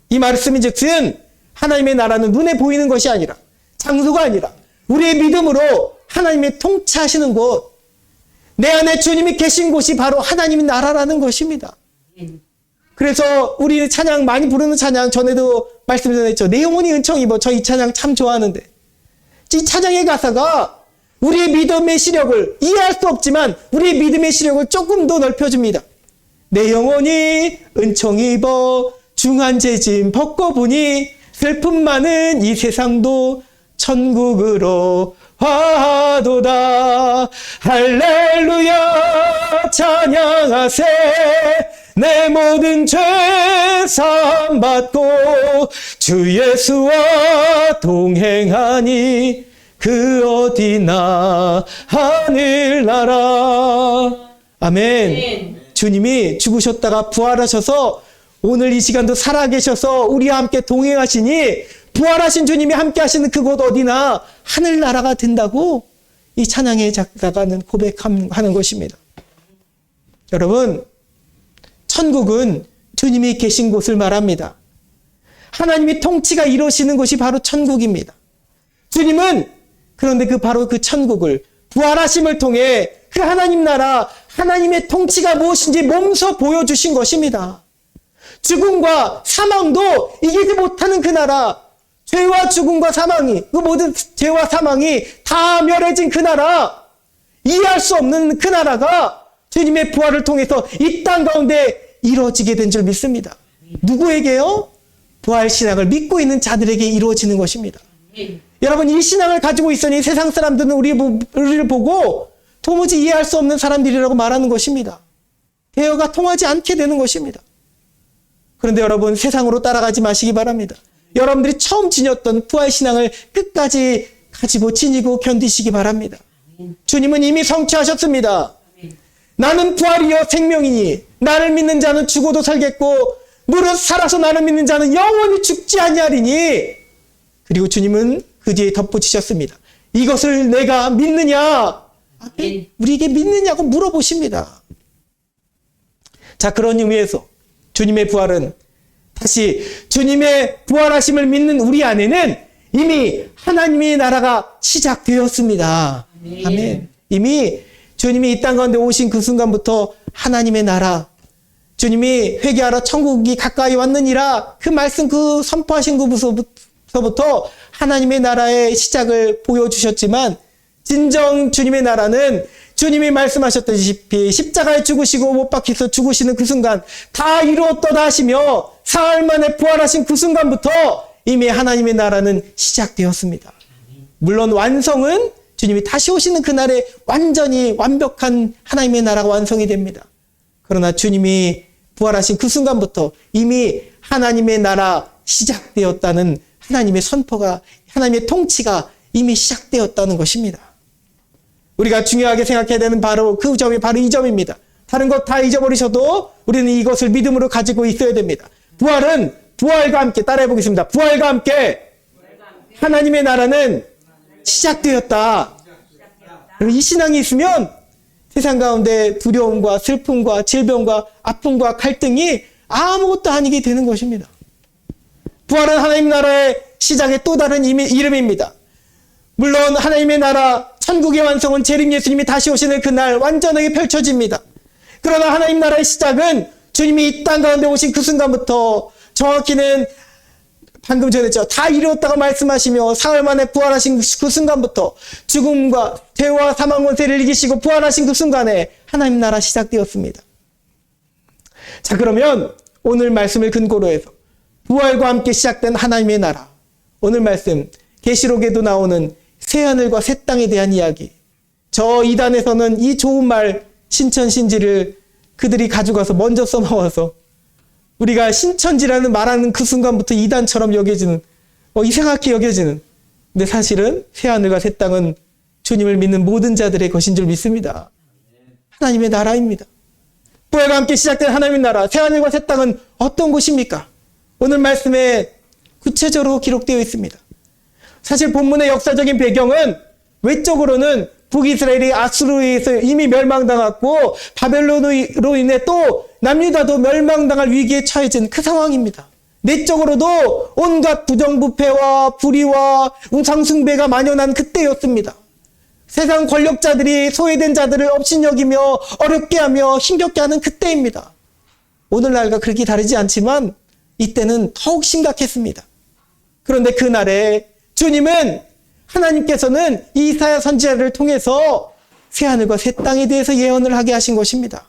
이 말씀이 즉슨 하나님의 나라는 눈에 보이는 것이 아니라, 장소가 아니라 우리의 믿음으로 하나님의 통치하시는 곳, 내 안에 주님이 계신 곳이 바로 하나님의 나라라는 것입니다. 그래서 우리 찬양, 많이 부르는 찬양, 전에도 말씀 전했죠. 내 영혼이 은총 입어. 저 이 찬양 참 좋아하는데, 이 찬양의 가사가 우리의 믿음의 시력을, 이해할 수 없지만 우리의 믿음의 시력을 조금 더 넓혀줍니다. 내 영혼이 은총 입어 중한 죄짐 벗고보니 슬픔 많은 이 세상도 천국으로 화도다. 할렐루야 찬양하세. 내 모든 죄 사함 받고 주 예수와 동행하니 그 어디나 하늘나라. 아멘. 주님이 죽으셨다가 부활하셔서 오늘 이 시간도 살아계셔서 우리와 함께 동행하시니 부활하신 주님이 함께 하시는 그곳 어디나 하늘나라가 된다고 이 찬양의 작가는 고백하는 것입니다. 여러분, 천국은 주님이 계신 곳을 말합니다. 하나님이 통치가 이루어지는 곳이 바로 천국입니다. 주님은 그런데 바로 그 천국을 부활하심을 통해 그 하나님 나라, 하나님의 통치가 무엇인지 몸소 보여주신 것입니다. 죽음과 사망도 이기지 못하는 그 나라, 죄와 죽음과 사망이, 그 모든 죄와 사망이 다 멸해진 그 나라, 이해할 수 없는 그 나라가 주님의 부활을 통해서 이 땅 가운데 이루어지게 된 줄 믿습니다. 누구에게요? 부활 신앙을 믿고 있는 자들에게 이루어지는 것입니다. 여러분, 이 신앙을 가지고 있으니 세상 사람들은 우리를 보고 도무지 이해할 수 없는 사람들이라고 말하는 것입니다. 대화가 통하지 않게 되는 것입니다. 그런데 여러분, 세상으로 따라가지 마시기 바랍니다. 여러분들이 처음 지녔던 부활 신앙을 끝까지 가지고 지니고 견디시기 바랍니다. 주님은 이미 성취하셨습니다. 나는 부활이요 생명이니 나를 믿는 자는 죽어도 살겠고 무릇 살아서 나를 믿는 자는 영원히 죽지 아니하리니. 그리고 주님은 그 뒤에 덧붙이셨습니다. 이것을 내가 믿느냐? 우리에게 믿느냐고 물어보십니다. 자, 그런 의미에서 주님의 부활은 다시 주님의 부활하심을 믿는 우리 안에는 이미 하나님의 나라가 시작되었습니다. 아멘. 이미 주님이 이 땅 가운데 오신 그 순간부터 하나님의 나라, 주님이 회개하러 천국이 가까이 왔느니라 그 말씀 그 선포하신 그부터 하나님의 나라의 시작을 보여주셨지만 진정 주님의 나라는 주님이 말씀하셨다시피 십자가에 죽으시고 못 박혀서 죽으시는 그 순간 다 이루었도다 하시며 사흘 만에 부활하신 그 순간부터 이미 하나님의 나라는 시작되었습니다. 물론 완성은 주님이 다시 오시는 그날에 완전히 완벽한 하나님의 나라가 완성이 됩니다. 그러나 주님이 부활하신 그 순간부터 이미 하나님의 나라 시작되었다는 하나님의 선포가, 하나님의 통치가 이미 시작되었다는 것입니다. 우리가 중요하게 생각해야 되는 바로 그 점이 바로 이 점입니다. 다른 것 다 잊어버리셔도 우리는 이것을 믿음으로 가지고 있어야 됩니다. 부활은 부활과 함께 따라해 보겠습니다. 부활과 함께 하나님의 나라는 시작되었다. 이 신앙이 있으면 세상 가운데 두려움과 슬픔과 질병과 아픔과 갈등이 아무것도 아니게 되는 것입니다. 부활은 하나님 나라의 시작의 또 다른 이름입니다. 물론 하나님의 나라 천국의 완성은 재림 예수님이 다시 오시는 그날 완전하게 펼쳐집니다. 그러나 하나님 나라의 시작은 주님이 이 땅 가운데 오신 그 순간부터 정확히는 방금 전했죠. 다 이루었다고 말씀하시며 사흘 만에 부활하신 그 순간부터 죽음과 죄와 사망 권세를 이기시고 부활하신 그 순간에 하나님 나라 시작되었습니다. 자, 그러면 오늘 말씀을 근거로 해서 부활과 함께 시작된 하나님의 나라, 오늘 말씀 계시록에도 나오는 새하늘과 새 땅에 대한 이야기, 저 이단에서는 이 좋은 말 신천신지를 그들이 가져가서 먼저 써먹어서 우리가 신천지라는 말하는 그 순간부터 이단처럼 여겨지는, 이상하게 여겨지는, 근데 사실은 새하늘과 새 땅은 주님을 믿는 모든 자들의 것인 줄 믿습니다. 하나님의 나라입니다. 부활과 함께 시작된 하나님의 나라, 새하늘과 새 땅은 어떤 곳입니까? 오늘 말씀에 구체적으로 기록되어 있습니다. 사실 본문의 역사적인 배경은 외적으로는 북이스라엘이 아수르에 의해서 이미 멸망당했고 바벨론으로 인해 또 남유다도 멸망당할 위기에 처해진 그 상황입니다. 내적으로도 온갖 부정부패와 불의와 우상숭배가 만연한 그때였습니다. 세상 권력자들이 소외된 자들을 업신여기며 어렵게 하며 힘겹게 하는 그때입니다. 오늘날과 그렇게 다르지 않지만 이때는 더욱 심각했습니다. 그런데 그날에 주님은, 하나님께서는 이사야 선지자를 통해서 새하늘과 새 땅에 대해서 예언을 하게 하신 것입니다.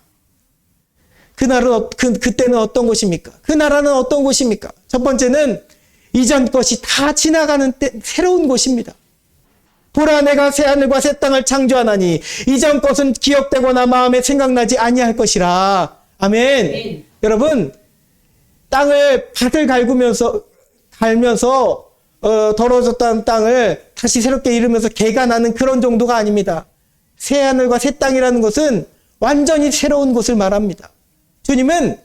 그날은 그때는 어떤 곳입니까? 그 나라는 어떤 곳입니까? 첫 번째는 이전 것이 다 지나가는 때 새로운 곳입니다. 보라, 내가 새하늘과 새 땅을 창조하나니 이전 것은 기억되거나 마음에 생각나지 아니할 것이라. 아멘. 여러분, 밭을 갈면서 더러워졌다는 땅을 다시 새롭게 이루면서 개가 나는 그런 정도가 아닙니다. 새하늘과 새 땅이라는 것은 완전히 새로운 곳을 말합니다. 주님은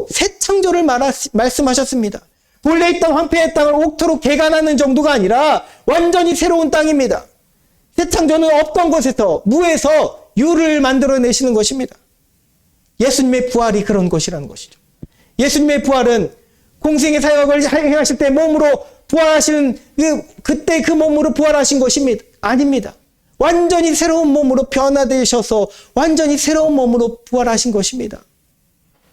새 창조를 말씀하셨습니다. 본래 있던 황폐의 땅을 옥토로 개가 나는 정도가 아니라 완전히 새로운 땅입니다. 새 창조는 없던 곳에서, 무에서 유를 만들어내시는 것입니다. 예수님의 부활이 그런 것이라는 것이죠. 예수님의 부활은 공생의 사역을 행하실 때 몸으로 부활하시는 그때 그 몸으로 부활하신 것입니다. 아닙니다. 완전히 새로운 몸으로 변화되셔서 완전히 새로운 몸으로 부활하신 것입니다.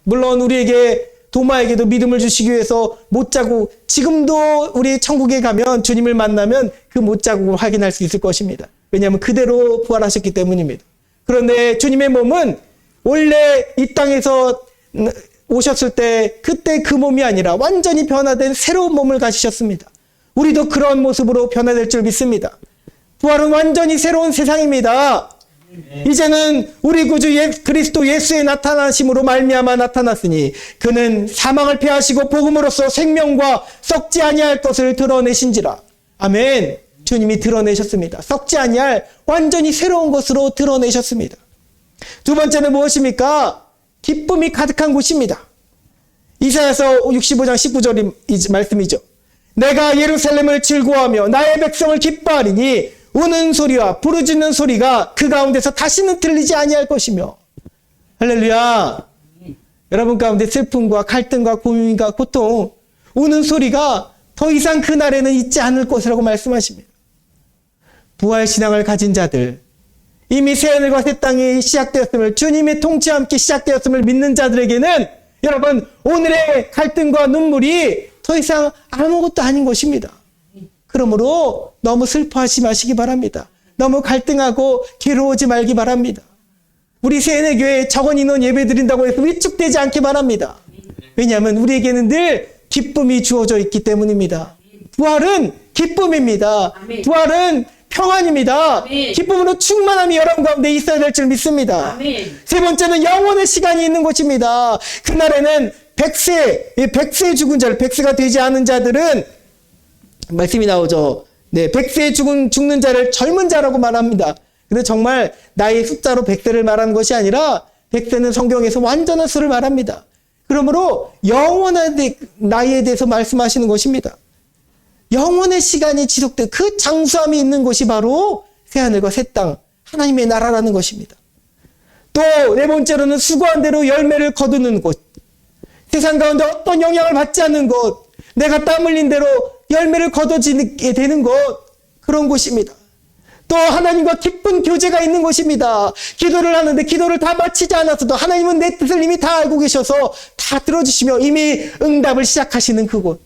물론 우리에게 도마에게도 믿음을 주시기 위해서 못자국, 지금도 우리 천국에 가면 주님을 만나면 그 못자국을 확인할 수 있을 것입니다. 왜냐하면 그대로 부활하셨기 때문입니다. 그런데 주님의 몸은 원래 이 땅에서 오셨을 때 그때 그 몸이 아니라 완전히 변화된 새로운 몸을 가지셨습니다. 우리도 그런 모습으로 변화될 줄 믿습니다. 부활은 완전히 새로운 세상입니다. 이제는 우리 구주 그리스도 예수의 나타나심으로 말미암아 나타났으니 그는 사망을 패하시고 복음으로써 생명과 썩지 아니할 것을 드러내신지라. 아멘. 주님이 드러내셨습니다. 썩지 아니할 완전히 새로운 것으로 드러내셨습니다. 두 번째는 무엇입니까? 기쁨이 가득한 곳입니다. 이사야서 65장 19절 말씀이죠. 내가 예루살렘을 즐거워하며 나의 백성을 기뻐하리니 우는 소리와 부르짖는 소리가 그 가운데서 다시는 들리지 아니할 것이며. 할렐루야. 여러분 가운데 슬픔과 갈등과 고민과 고통, 우는 소리가 더 이상 그날에는 있지 않을 것이라고 말씀하십니다. 부활신앙을 가진 자들, 이미 새하늘과 새 땅이 시작되었음을, 주님의 통치와 함께 시작되었음을 믿는 자들에게는 여러분 오늘의 갈등과 눈물이 더 이상 아무것도 아닌 것입니다. 그러므로 너무 슬퍼하지 마시기 바랍니다. 너무 갈등하고 괴로워하지 말기 바랍니다. 우리 세뇌교회에 적은 인원 예배 드린다고 해서 위축되지 않기 바랍니다. 왜냐하면 우리에게는 늘 기쁨이 주어져 있기 때문입니다. 부활은 기쁨입니다. 부활은 평안입니다. 기쁨으로 충만함이 여러분 가운데 있어야 될 줄 믿습니다. 세 번째는 영원의 시간이 있는 것입니다. 그날에는 백세 죽은 자들, 백세가 되지 않은 자들은 말씀이 나오죠. 네, 백세에 죽는 자를 젊은 자라고 말합니다. 근데 정말 나의 숫자로 백세를 말하는 것이 아니라 백세는 성경에서 완전한 수를 말합니다. 그러므로 영원한 나이에 대해서 말씀하시는 것입니다. 영원의 시간이 지속된 그 장수함이 있는 곳이 바로 새하늘과 새 땅, 하나님의 나라라는 것입니다. 또 네 번째로는 수고한 대로 열매를 거두는 곳, 세상 가운데 어떤 영향을 받지 않는 곳, 내가 땀 흘린 대로 열매를 거둬지게 되는 곳, 그런 곳입니다. 또 하나님과 깊은 교제가 있는 곳입니다. 기도를 하는데 기도를 다 마치지 않았어도 하나님은 내 뜻을 이미 다 알고 계셔서 다 들어주시며 이미 응답을 시작하시는 그곳.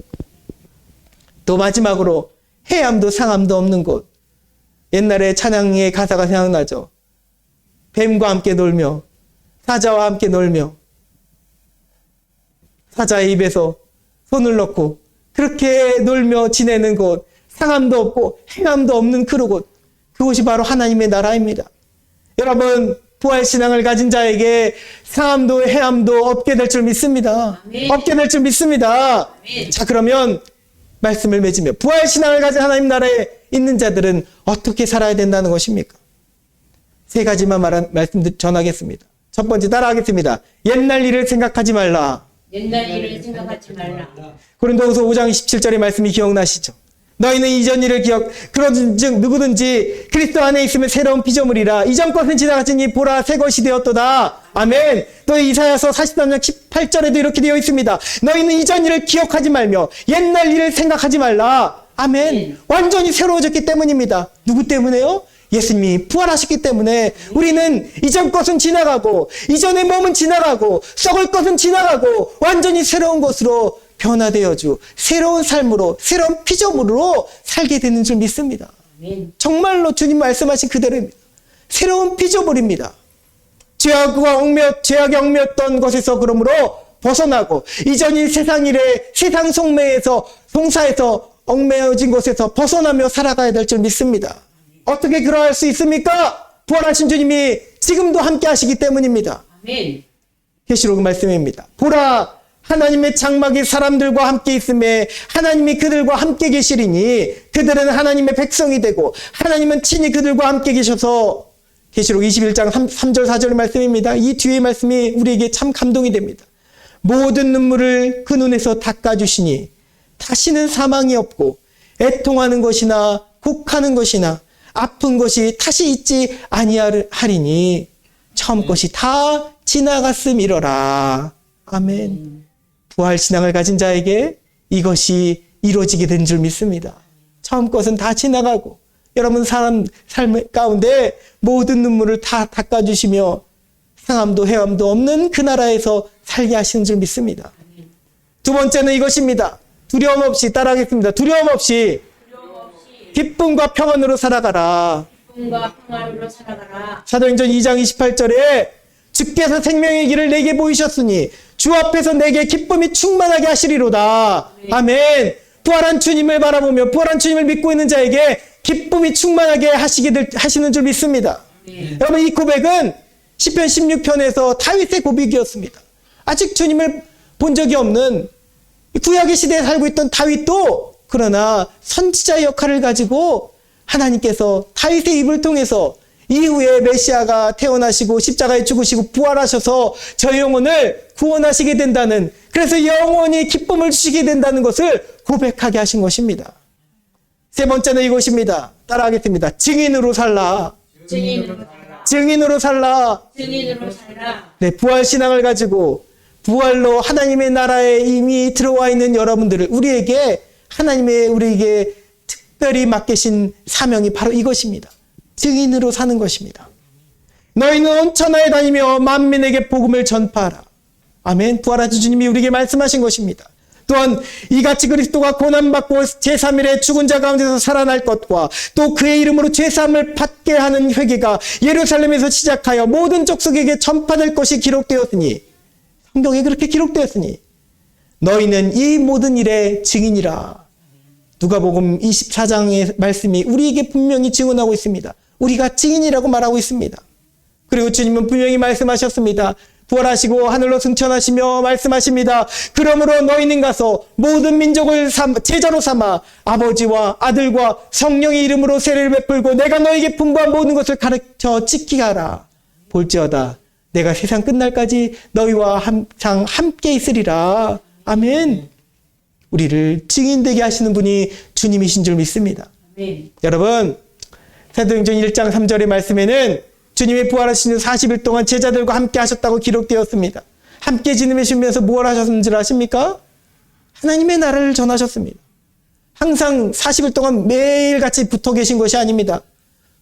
또 마지막으로 해암도 상암도 없는 곳. 옛날에 찬양의 가사가 생각나죠. 뱀과 함께 놀며 사자와 함께 놀며 사자의 입에서 손을 넣고 그렇게 놀며 지내는 곳. 상암도 없고 해암도 없는 그 곳. 그곳이 바로 하나님의 나라입니다. 여러분 부활신앙을 가진 자에게 상암도 해암도 없게 될 줄 믿습니다. 없게 될 줄 믿습니다. 자, 그러면 말씀을 맺으며 부활신앙을 가진 하나님 나라에 있는 자들은 어떻게 살아야 된다는 것입니까? 세 가지만 말씀 전하겠습니다. 첫 번째 따라하겠습니다. 옛날 일을 생각하지 말라. 옛날 일을 생각하지 말라. 고린도후서 5장 27절의 말씀이 기억나시죠? 너희는 이전 일을 그런즉 누구든지 그리스도 안에 있으면 새로운 피조물이라. 이전 것은 지나갔으니 보라 새 것이 되었도다. 아멘. 또 이사야서 43장 18절에도 이렇게 되어 있습니다. 너희는 이전 일을 기억하지 말며 옛날 일을 생각하지 말라. 아멘. 완전히 새로워졌기 때문입니다. 누구 때문에요? 예수님이 부활하셨기 때문에 우리는 이전 것은 지나가고 이전의 몸은 지나가고 썩을 것은 지나가고 완전히 새로운 것으로 변화되어주 새로운 삶으로 새로운 피조물로 살게 되는 줄 믿습니다. 정말로 주님 말씀하신 그대로입니다. 새로운 피조물입니다. 죄악에 얽매였던 것에서 그러므로 벗어나고 이전이 세상 일에 세상 속매에서 송사에서 얽매여진 것에서 벗어나며 살아가야 될 줄 믿습니다. 어떻게 그러할 수 있습니까? 부활하신 주님이 지금도 함께 하시기 때문입니다. 계시록 말씀입니다. 보라 하나님의 장막이 사람들과 함께 있음에 하나님이 그들과 함께 계시리니 그들은 하나님의 백성이 되고 하나님은 친히 그들과 함께 계셔서. 계시록 21장 3절 4절의 말씀입니다. 이 뒤의 말씀이 우리에게 참 감동이 됩니다. 모든 눈물을 그 눈에서 닦아주시니 다시는 사망이 없고 애통하는 것이나 곡하는 것이나 아픈 것이 다시 있지 아니하리니 처음 것이 다 지나갔음이로라. 아멘. 부활신앙을 가진 자에게 이것이 이루어지게 된 줄 믿습니다. 처음 것은 다 지나가고 여러분 삶 가운데 모든 눈물을 다 닦아주시며 상함도 해함도 없는 그 나라에서 살게 하시는 줄 믿습니다. 두 번째는 이것입니다. 두려움 없이 따라하겠습니다. 두려움 없이 기쁨과 평안으로 살아가라. 기쁨과 평안으로 살아가라. 사도행전 2장 28절에 주께서 생명의 길을 내게 보이셨으니 주 앞에서 내게 기쁨이 충만하게 하시리로다. 아멘. 부활한 주님을 바라보며 부활한 주님을 믿고 있는 자에게 기쁨이 충만하게 하시는 줄 믿습니다. 여러분 이 고백은 시편 16편에서 다윗의 고백이었습니다. 아직 주님을 본 적이 없는 구약의 시대에 살고 있던 다윗도 그러나 선지자의 역할을 가지고 하나님께서 다윗의 입을 통해서 이후에 메시아가 태어나시고 십자가에 죽으시고 부활하셔서 저 영혼을 구원하시게 된다는, 그래서 영원히 기쁨을 주시게 된다는 것을 고백하게 하신 것입니다. 세 번째는 이것입니다. 따라하겠습니다. 증인으로 살라. 증인으로 살라. 증인으로 살라. 증인으로 살라. 네, 부활 신앙을 가지고 부활로 하나님의 나라에 이미 들어와 있는 여러분들을, 우리에게 우리에게 특별히 맡기신 사명이 바로 이것입니다. 증인으로 사는 것입니다. 너희는 온 천하에 다니며 만민에게 복음을 전파하라. 아멘. 부활하신 주님이 우리에게 말씀하신 것입니다. 또한 이같이 그리스도가 고난받고 제3일에 죽은 자 가운데서 살아날 것과 또 그의 이름으로 죄사함을 받게 하는 회개가 예루살렘에서 시작하여 모든 족속에게 전파될 것이 기록되었으니, 성경에 그렇게 기록되었으니 너희는 이 모든 일의 증인이라. 누가복음 24장의 말씀이 우리에게 분명히 증언하고 있습니다. 우리가 증인이라고 말하고 있습니다. 그리고 주님은 분명히 말씀하셨습니다. 부활하시고 하늘로 승천하시며 말씀하십니다. 그러므로 너희는 가서 모든 민족을 제자로 삼아 아버지와 아들과 성령의 이름으로 세례를 베풀고 내가 너희에게 분부한 모든 것을 가르쳐 지키게 하라. 볼지어다 내가 세상 끝날까지 너희와 항상 함께 있으리라. 아멘. 우리를 증인되게 하시는 분이 주님이신 줄 믿습니다. 아멘. 여러분, 사도행전 1장 3절의 말씀에는 주님이 부활하신 후 40일 동안 제자들과 함께 하셨다고 기록되었습니다. 함께 지내시면서 무엇을 하셨는지 아십니까? 하나님의 나라를 전하셨습니다. 항상 40일 동안 매일같이 붙어 계신 것이 아닙니다.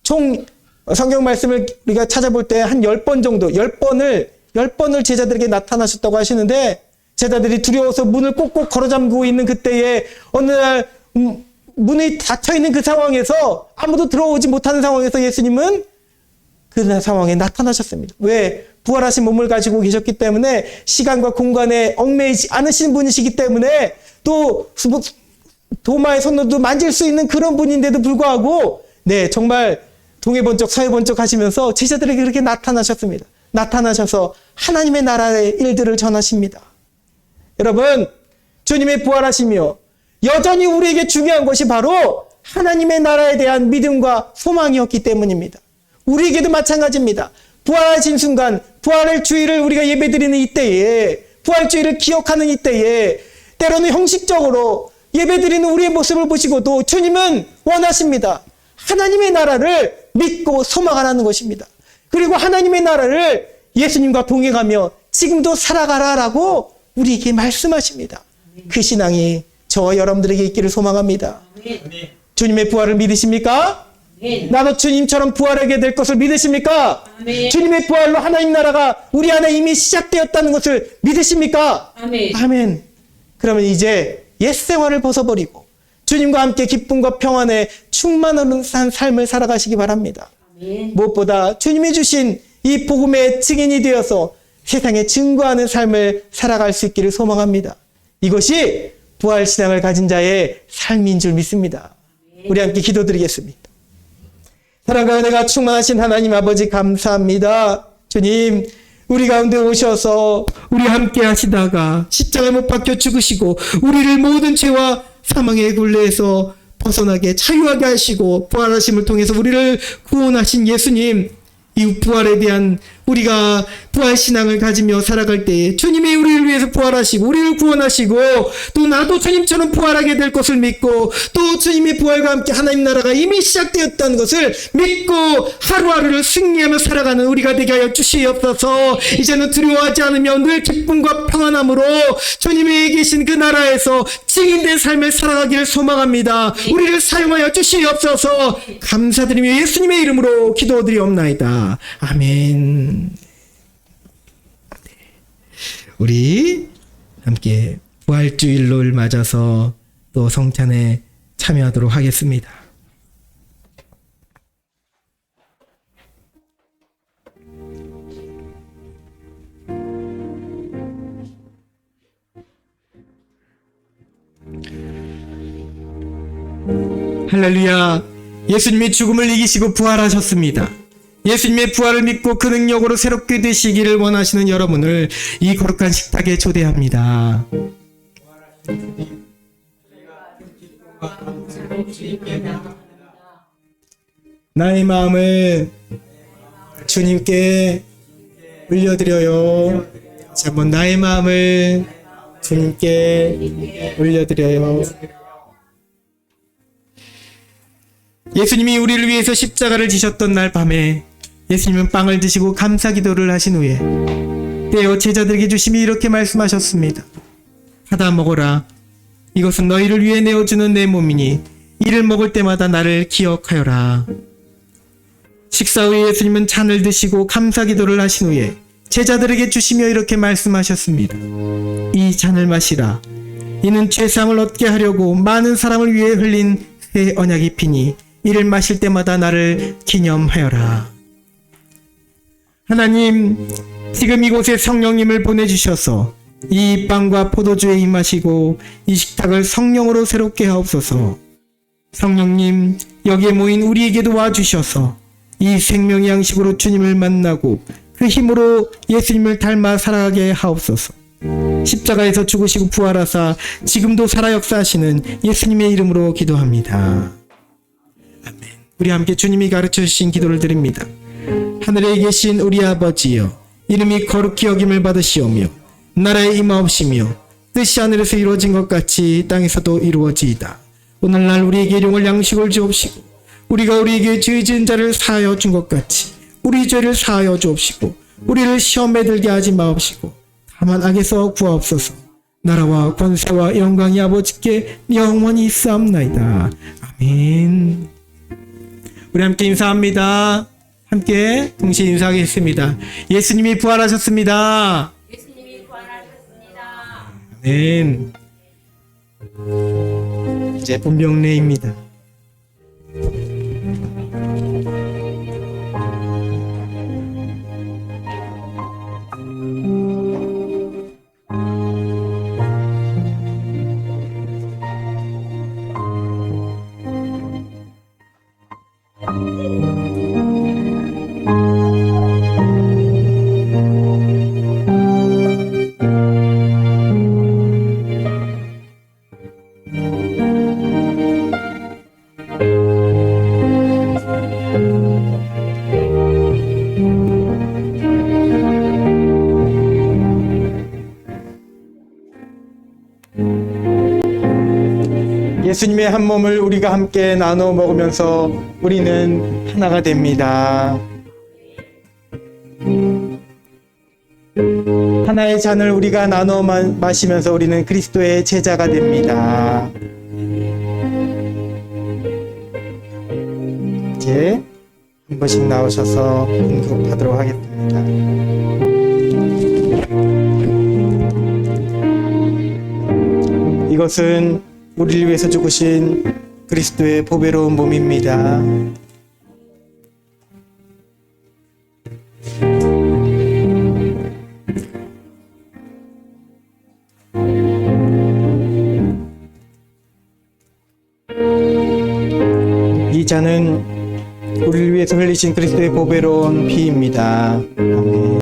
총 성경 말씀을 우리가 찾아볼 때 한 10번 정도, 10번을 제자들에게 나타나셨다고 하시는데, 제자들이 두려워서 문을 꼭꼭 걸어 잠그고 있는 그때에 어느 날 문이 닫혀 있는 그 상황에서, 아무도 들어오지 못하는 상황에서 예수님은 그 상황에 나타나셨습니다. 왜? 부활하신 몸을 가지고 계셨기 때문에, 시간과 공간에 얽매이지 않으신 분이시기 때문에, 또 도마의 손으로도 만질 수 있는 그런 분인데도 불구하고, 네, 정말 동해번쩍 서해번쩍 하시면서 제자들에게 그렇게 나타나셨습니다. 나타나셔서 하나님의 나라의 일들을 전하십니다. 여러분, 주님의 부활하시며 여전히 우리에게 중요한 것이 바로 하나님의 나라에 대한 믿음과 소망이었기 때문입니다. 우리에게도 마찬가지입니다. 부활하신 순간, 부활의 주일을 우리가 예배드리는 이때에, 부활주일을 기억하는 이때에, 때로는 형식적으로 예배드리는 우리의 모습을 보시고도 주님은 원하십니다. 하나님의 나라를 믿고 소망하라는 것입니다. 그리고 하나님의 나라를 예수님과 동행하며 지금도 살아가라라고 우리에게 말씀하십니다. 그 신앙이 저와 여러분들에게 있기를 소망합니다. 주님의 부활을 믿으십니까? 나도 주님처럼 부활하게 될 것을 믿으십니까? 아멘. 주님의 부활로 하나님 나라가 우리 안에 이미 시작되었다는 것을 믿으십니까? 아멘. 아멘. 그러면 이제 옛 생활을 벗어버리고 주님과 함께 기쁨과 평안에 충만한 삶을 살아가시기 바랍니다. 아멘. 무엇보다 주님이 주신 이 복음의 증인이 되어서 세상에 증거하는 삶을 살아갈 수 있기를 소망합니다. 이것이 부활신앙을 가진 자의 삶인 줄 믿습니다. 우리 함께 기도드리겠습니다. 사랑과 은혜가 충만하신 하나님 아버지 감사합니다. 주님, 우리 가운데 오셔서 우리 함께 하시다가 십자가에 못 박혀 죽으시고 우리를 모든 죄와 사망의 굴레에서 벗어나게 자유하게 하시고 부활하심을 통해서 우리를 구원하신 예수님, 이 부활에 대한 우리가 부활신앙을 가지며 살아갈 때에 주님이 우리를 위해서 부활하시고 우리를 구원하시고 또 나도 주님처럼 부활하게 될 것을 믿고 또 주님의 부활과 함께 하나님 나라가 이미 시작되었다는 것을 믿고 하루하루를 승리하며 살아가는 우리가 되게 하여 주시옵소서. 이제는 두려워하지 않으며 늘 기쁨과 평안함으로 주님이 계신 그 나라에서 증인된 삶을 살아가기를 소망합니다. 우리를 사용하여 주시옵소서. 감사드리며 예수님의 이름으로 기도드리옵나이다. 아멘. 우리 함께 부활주일을 맞아서 또 성찬에 참여하도록 하겠습니다. 할렐루야. 예수님이 죽음을 이기시고 부활하셨습니다. 예수님의 부활을 믿고 그 능력으로 새롭게 되시기를 원하시는 여러분을 이 거룩한 식탁에 초대합니다. 나의 마음을 주님께 올려드려요. 다시 한번 나의 마음을 주님께 올려드려요. 예수님이 우리를 위해서 십자가를 지셨던 날 밤에 예수님은 빵을 드시고 감사 기도를 하신 후에 떼어 제자들에게 주심이 이렇게 말씀하셨습니다. 받아 먹어라. 이것은 너희를 위해 내어주는 내 몸이니 이를 먹을 때마다 나를 기억하여라. 식사 후에 예수님은 잔을 드시고 감사 기도를 하신 후에 제자들에게 주시며 이렇게 말씀하셨습니다. 이 잔을 마시라. 이는 죄사함을 얻게 하려고 많은 사람을 위해 흘린 새 언약의 피니 이를 마실 때마다 나를 기념하여라. 하나님, 지금 이곳에 성령님을 보내주셔서 이 빵과 포도주에 임하시고 이 식탁을 성령으로 새롭게 하옵소서. 성령님, 여기에 모인 우리에게도 와주셔서 이 생명의 양식으로 주님을 만나고 그 힘으로 예수님을 닮아 살아가게 하옵소서. 십자가에서 죽으시고 부활하사 지금도 살아 역사하시는 예수님의 이름으로 기도합니다. 아멘. 우리 함께 주님이 가르쳐 주신 기도를 드립니다. 하늘에 계신 우리 아버지여, 이름이 거룩히 여김을 받으시오며 나라에 임하옵시며 뜻이 하늘에서 이루어진 것 같이 땅에서도 이루어지이다. 오늘날 우리에게 일용할 양식을 주옵시고 우리가 우리에게 죄 지은 자를 사하여 준 것 같이 우리 죄를 사하여 주옵시고 우리를 시험에 들게 하지 마옵시고 다만 악에서 구하옵소서. 나라와 권세와 영광이 아버지께 영원히 있사옵나이다. 아멘. 우리 함께 인사합니다. 함께 동시에 인사하겠습니다. 예수님이 부활하셨습니다. 예수님이 부활하셨습니다. 아멘. 이제 분명례입니다. 예수님의 한 몸을 우리가 함께 나눠 먹으면서 우리는 하나가 됩니다. 하나의 잔을 우리가 나눠 마시면서 우리는 그리스도의 제자가 됩니다. 이제 한 번씩 나오셔서 언급하도록 하겠습니다. 이것은 우리를 위해서 죽으신 그리스도의 보배로운 몸입니다. 이 잔은 우리를 위해서 흘리신 그리스도의 보배로운 피입니다. 아멘.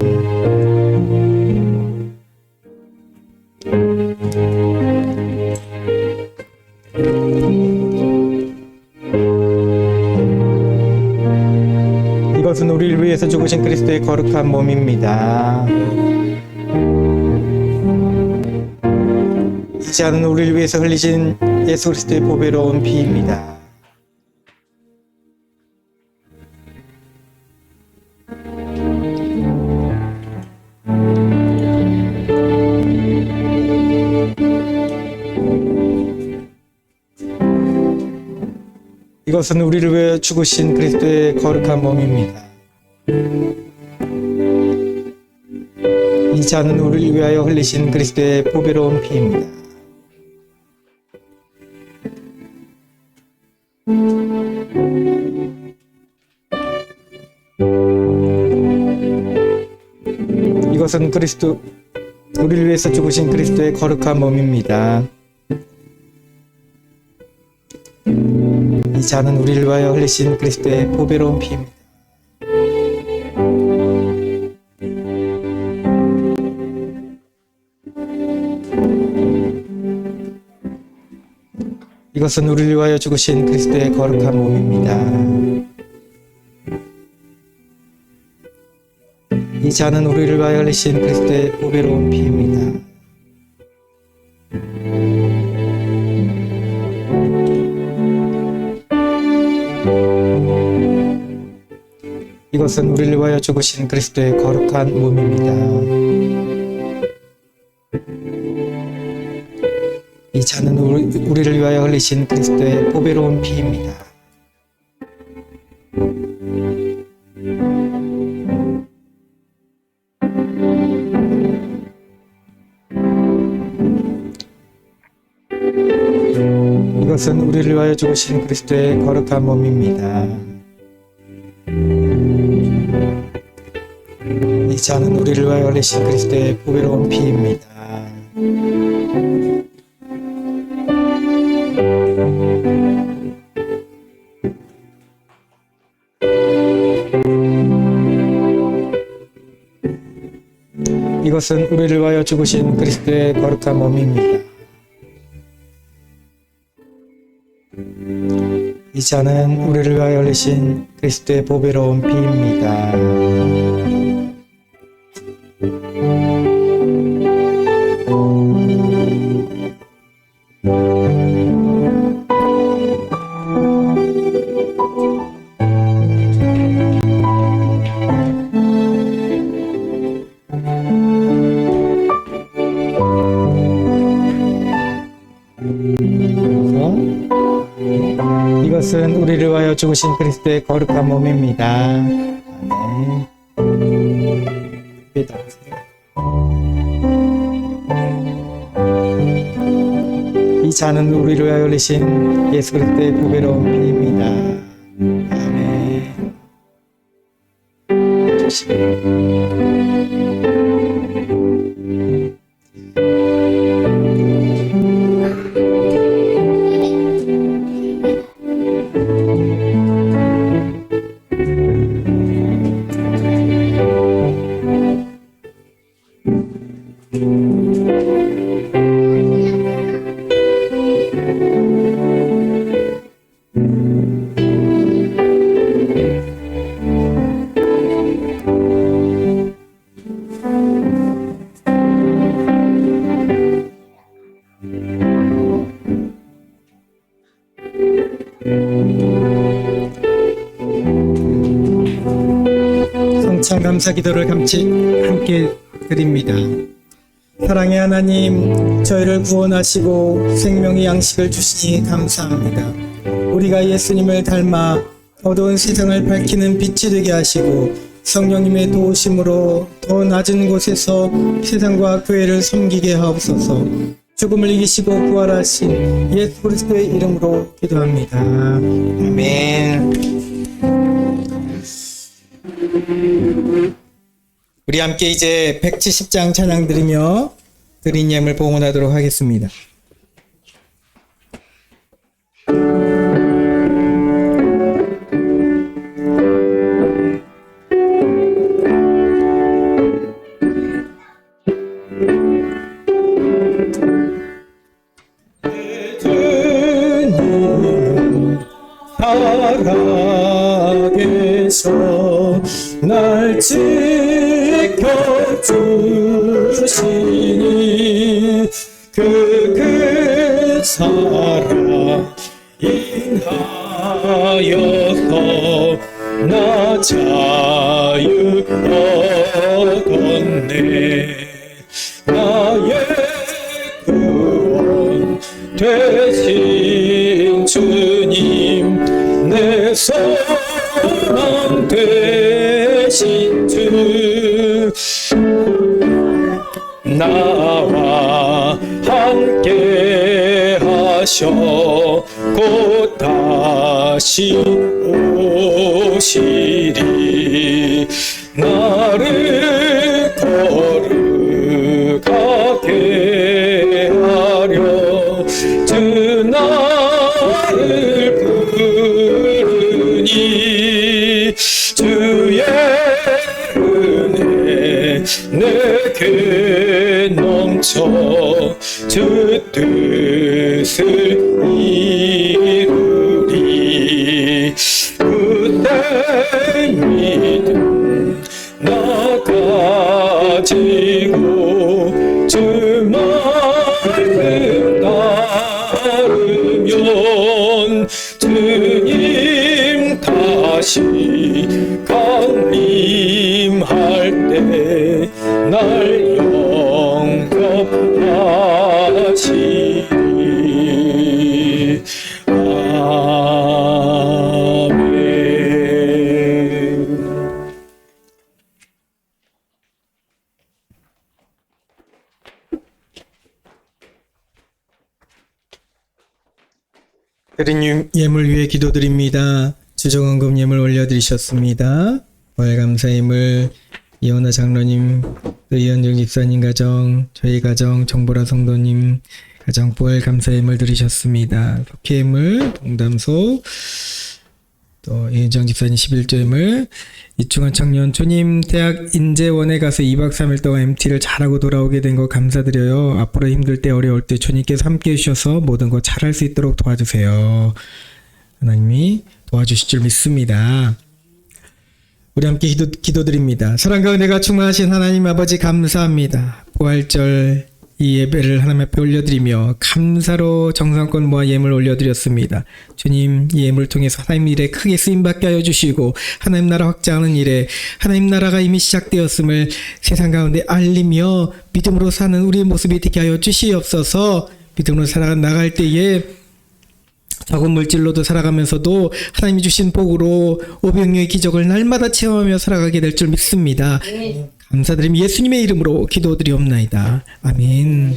이것은 우리를 위해서 죽으신 그리스도의 거룩한 몸입니다. 이 잔은 우리를 위해서 흘리신 예수 그리스도의 보배로운 피입니다. 이것은 우리를 위해 죽으신 그리스도의 거룩한 몸입니다. 이 잔은 우리를 위하여 흘리신 그리스도의 보배로운 피입니다. 이것은 우리를 위해서 죽으신 그리스도의 거룩한 몸입니다. 이 잔은 우리를 위하여 흘리신 그리스도의 보배로운 피입니다. 이것은 우리를 위하여 죽으신 그리스도의 거룩한 몸입니다. 이 잔은 우리를 위하여 흘리신 그리스도의 보배로운 피입니다. 이것은 우리를 위하여 죽으신 그리스도의 거룩한 몸입니다. 이 잔은 우리를 위하여 흘리신 그리스도의 보배로운 피입니다. 이것은 우리를 위하여 죽으신 그리스도의 거룩한 몸입니다. 이 잔은 우리를 위하여 흘리신 그리스도의 보배로운 피입니다. 이것은 우리를 위하여 죽으신 그리스도의 거룩한 몸입니다. 이 잔은 우리를 위하여 흘리신 그리스도의 보배로운 피입니다. 이것은 우리를 위하여 죽으신 그리스도의 거룩한 몸입니다. 아멘. 이 잔은 우리를 위하여 흘리신 예수 그리스도의 보배로운 피입니다. 아멘. 성찬 감사 기도를 함께 드립니다. 사랑의 하나님, 저희를 구원하시고 생명의 양식을 주시니 감사합니다. 우리가 예수님을 닮아 어두운 세상을 밝히는 빛이 되게 하시고 성령님의 도우심으로 더 낮은 곳에서 세상과 교회를 섬기게 하옵소서. 죽음을 이기시고 부활하신 예수 그리스도의 이름으로 기도합니다. 아멘. 우리 함께 이제 170장 찬양 드리며 드린 예물 봉헌하도록 하겠습니다. 살아계셔 날 지켜주시니 그 사랑 인하여서 나 자유 얻었네. 나의 구원 되신 주님, 내 소망 되신 주, 나와 함께 하셔 곧 다시 오시리. 나를 거룩하게 하려 주 나를 부르니. 주의 은혜 내게 넘쳐 주 뜻을 이루리. 그때 믿음 나가 주 말씀 따르면 주님 다시 강림할 때 날 영접하시리. 아멘. 드린 예물 위해 기도드립니다. 주정헌금 예물 올려드리셨습니다. 감사임을 이원하 장로님, 또 이현정 집사님 가정, 저희 가정, 정보라 성도님 가정 부활 감사임을 드리셨습니다. 속회임을, 동담소, 또 이현정 집사님 11조임을, 이충환 청년 초님 대학 인재원에 가서 2박 3일 동안 MT를 잘하고 돌아오게 된 거 감사드려요. 앞으로 힘들 때 어려울 때 주님께서 함께 해주셔서 모든 거 잘할 수 있도록 도와주세요. 하나님이 도와주실 줄 믿습니다. 우리 함께 기도드립니다. 사랑과 은혜가 충만하신 하나님 아버지 감사합니다. 부활절 이 예배를 하나님 앞에 올려드리며 감사로 정성껏 모아 예물 올려드렸습니다. 주님, 이 예물을 통해서 하나님 일에 크게 쓰임받게 하여 주시고 하나님 나라 확장하는 일에 하나님 나라가 이미 시작되었음을 세상 가운데 알리며 믿음으로 사는 우리의 모습이 되게 하여 주시옵소서. 믿음으로 살아나갈 때에 적은 물질로도 살아가면서도 하나님이 주신 복으로 오병이의 기적을 날마다 체험하며 살아가게 될 줄 믿습니다. 감사드리며 예수님의 이름으로 기도드리옵나이다. 아멘.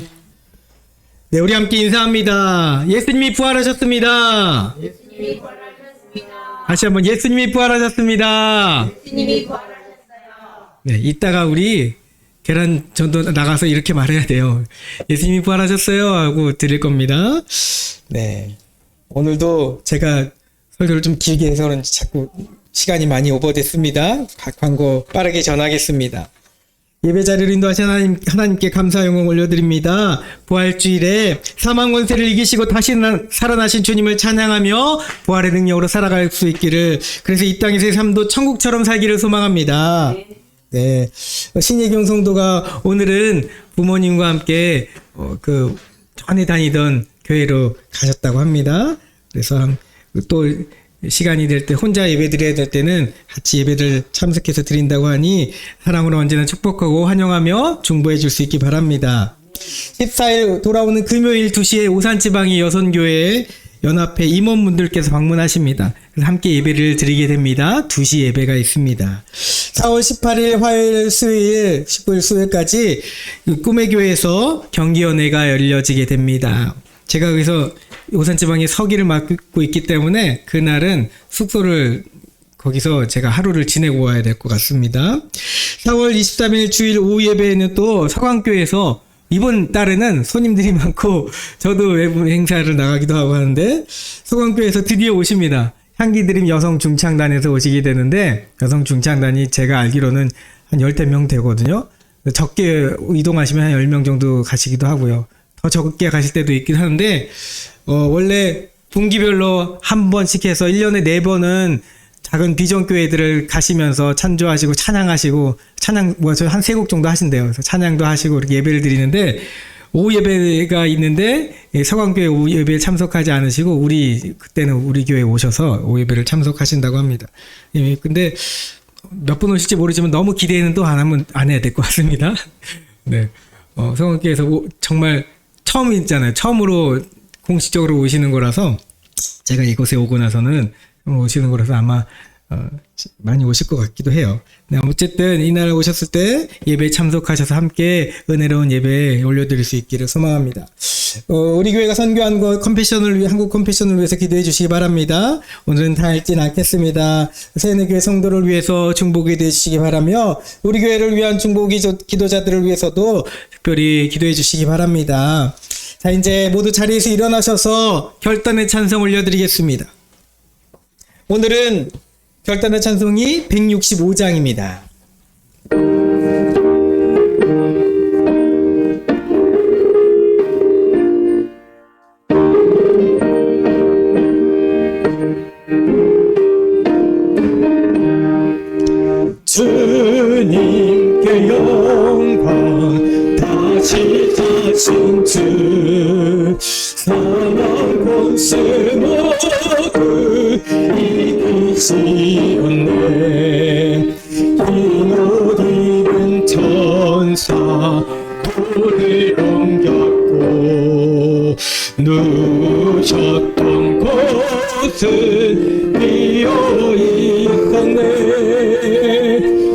네, 우리 함께 인사합니다. 예수님이 부활하셨습니다. 예수님이 부활하셨습니다. 다시 한번 예수님이 부활하셨습니다. 예수님이 부활하셨어요. 네, 이따가 우리 계란 전도 나가서 이렇게 말해야 돼요. 예수님이 부활하셨어요 하고 드릴 겁니다. 네. 오늘도 제가 설교를 좀 길게 해서 그런지 자꾸 시간이 많이 오버됐습니다. 광고 빠르게 전하겠습니다. 예배 자리를 인도하신 하나님께 감사 영광 올려드립니다. 부활주일에 사망 권세를 이기시고 다시 살아나신 주님을 찬양하며 부활의 능력으로 살아갈 수 있기를, 그래서 이 땅에서의 삶도 천국처럼 살기를 소망합니다. 네, 신예경 성도가 오늘은 부모님과 함께 전에 다니던 교회로 가셨다고 합니다. 그래서 또 시간이 될 때 혼자 예배 드려야 될 때는 같이 예배를 참석해서 드린다고 하니 사랑으로 언제나 축복하고 환영하며 중보해 줄 수 있기 바랍니다. 14일 돌아오는 금요일 2시에 오산지방의 여선교회 연합회 임원분들께서 방문하십니다. 그래서 함께 예배를 드리게 됩니다. 2시 예배가 있습니다. 4월 18일 화요일 수요일 19일 수요일까지 꿈의 교회에서 경기연회가 열려지게 됩니다. 제가 여기서 오산지방에 서기를 맡고 있기 때문에 그날은 숙소를 거기서 제가 하루를 지내고 와야 될 것 같습니다. 4월 23일 주일 오후 예배에는 또 서강교회에서 이번 달에는 손님들이 많고 저도 외부 행사를 나가기도 하고 하는데 서강교회에서 드디어 오십니다. 향기드림 여성 중창단에서 오시게 되는데 여성 중창단이 제가 알기로는 한 10명 되거든요. 적게 이동하시면 한 10명 정도 가시기도 하고요. 더 적게 가실 때도 있긴 하는데 원래 분기별로 한 번씩 해서 1년에 4번은 작은 비전교회들을 가시면서 찬조하시고 찬양하시고 한 3곡 정도 하신대요. 그래서 찬양도 하시고 이렇게 예배를 드리는데 오후 예배가 있는데 서강교회 오후 예배에 참석하지 않으시고 그때는 우리 교회에 오셔서 오후 예배를 참석하신다고 합니다. 근데 몇 분 오실지 모르지만 너무 기대는 또 안 해야 될 것 같습니다. 네. 서강교회에서 정말 처음이잖아요. 처음으로 공식적으로 오시는 거라서 제가 이곳에 오고 나서는 오시는 거라서 아마 많이 오실 것 같기도 해요. 네, 어쨌든 이날 오셨을 때 예배에 참석하셔서 함께 은혜로운 예배에 올려드릴 수 있기를 소망합니다. 우리 교회가 선교한 것 한국 컴패션을 위해서 기도해 주시기 바랍니다. 오늘은 다 읽진 않겠습니다. 세네교회 성도를 위해서 중보기도 해주시기 바라며 우리 교회를 위한 중보기 기도자들을 위해서도 특별히 기도해 주시기 바랍니다. 자, 이제 모두 자리에서 일어나셔서 결단의 찬송 올려드리겠습니다. 오늘은 결단의 찬송이 165장입니다. 주님께 영광 다시 사신 주 사망 권세 모두 이기시었네. 흰옷 입은 천사 돌을 옮겼고 누우셨던 곳은 비어 있었네.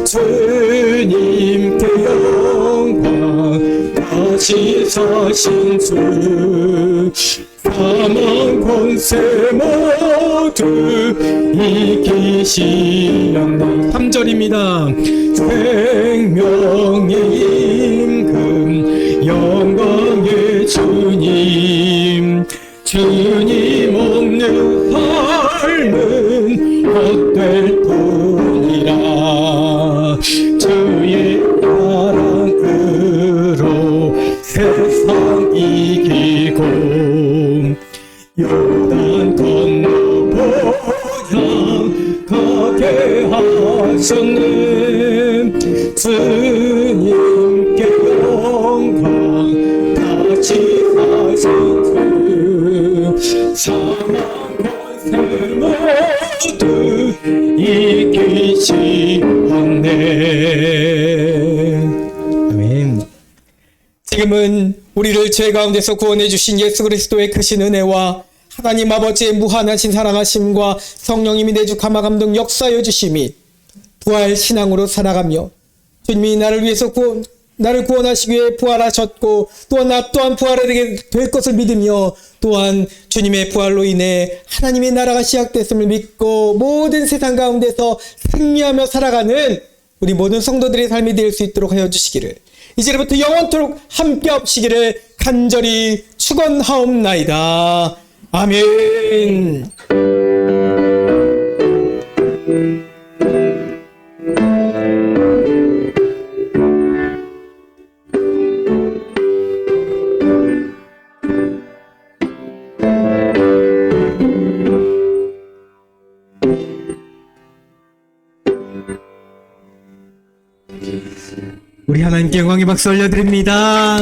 주님께 영광 다시 사신 주 사망 권세 모두 이기시었네. 3절입니다. 생명의 임금 영광의 주님 주님 없는 삶은 헛될 뿐이라. 주의 사랑으로 세상 이기고 요단 건너 보양 가게 하셨네. 주님께 영광 다시 하신 주 사망 권세 모두 이기시었네. 아멘. 지금은 우리를 죄 가운데서 구원해 주신 예수 그리스도의 크신 은혜와 하나님 아버지의 무한하신 사랑하심과 성령님이 내주감화 감동 역사여 주심이 부활 신앙으로 살아가며 주님이 나를 위해서 나를 구원하시기 위해 부활하셨고 또한 나 또한 부활하게 될 것을 믿으며 또한 주님의 부활로 인해 하나님의 나라가 시작됐음을 믿고 모든 세상 가운데서 승리하며 살아가는 우리 모든 성도들의 삶이 될 수 있도록 하여 주시기를 이제부터 영원토록 함께 하시기를 간절히 축원하옵나이다. 아멘. 우리 하나님께 영광의 박수 올려드립니다.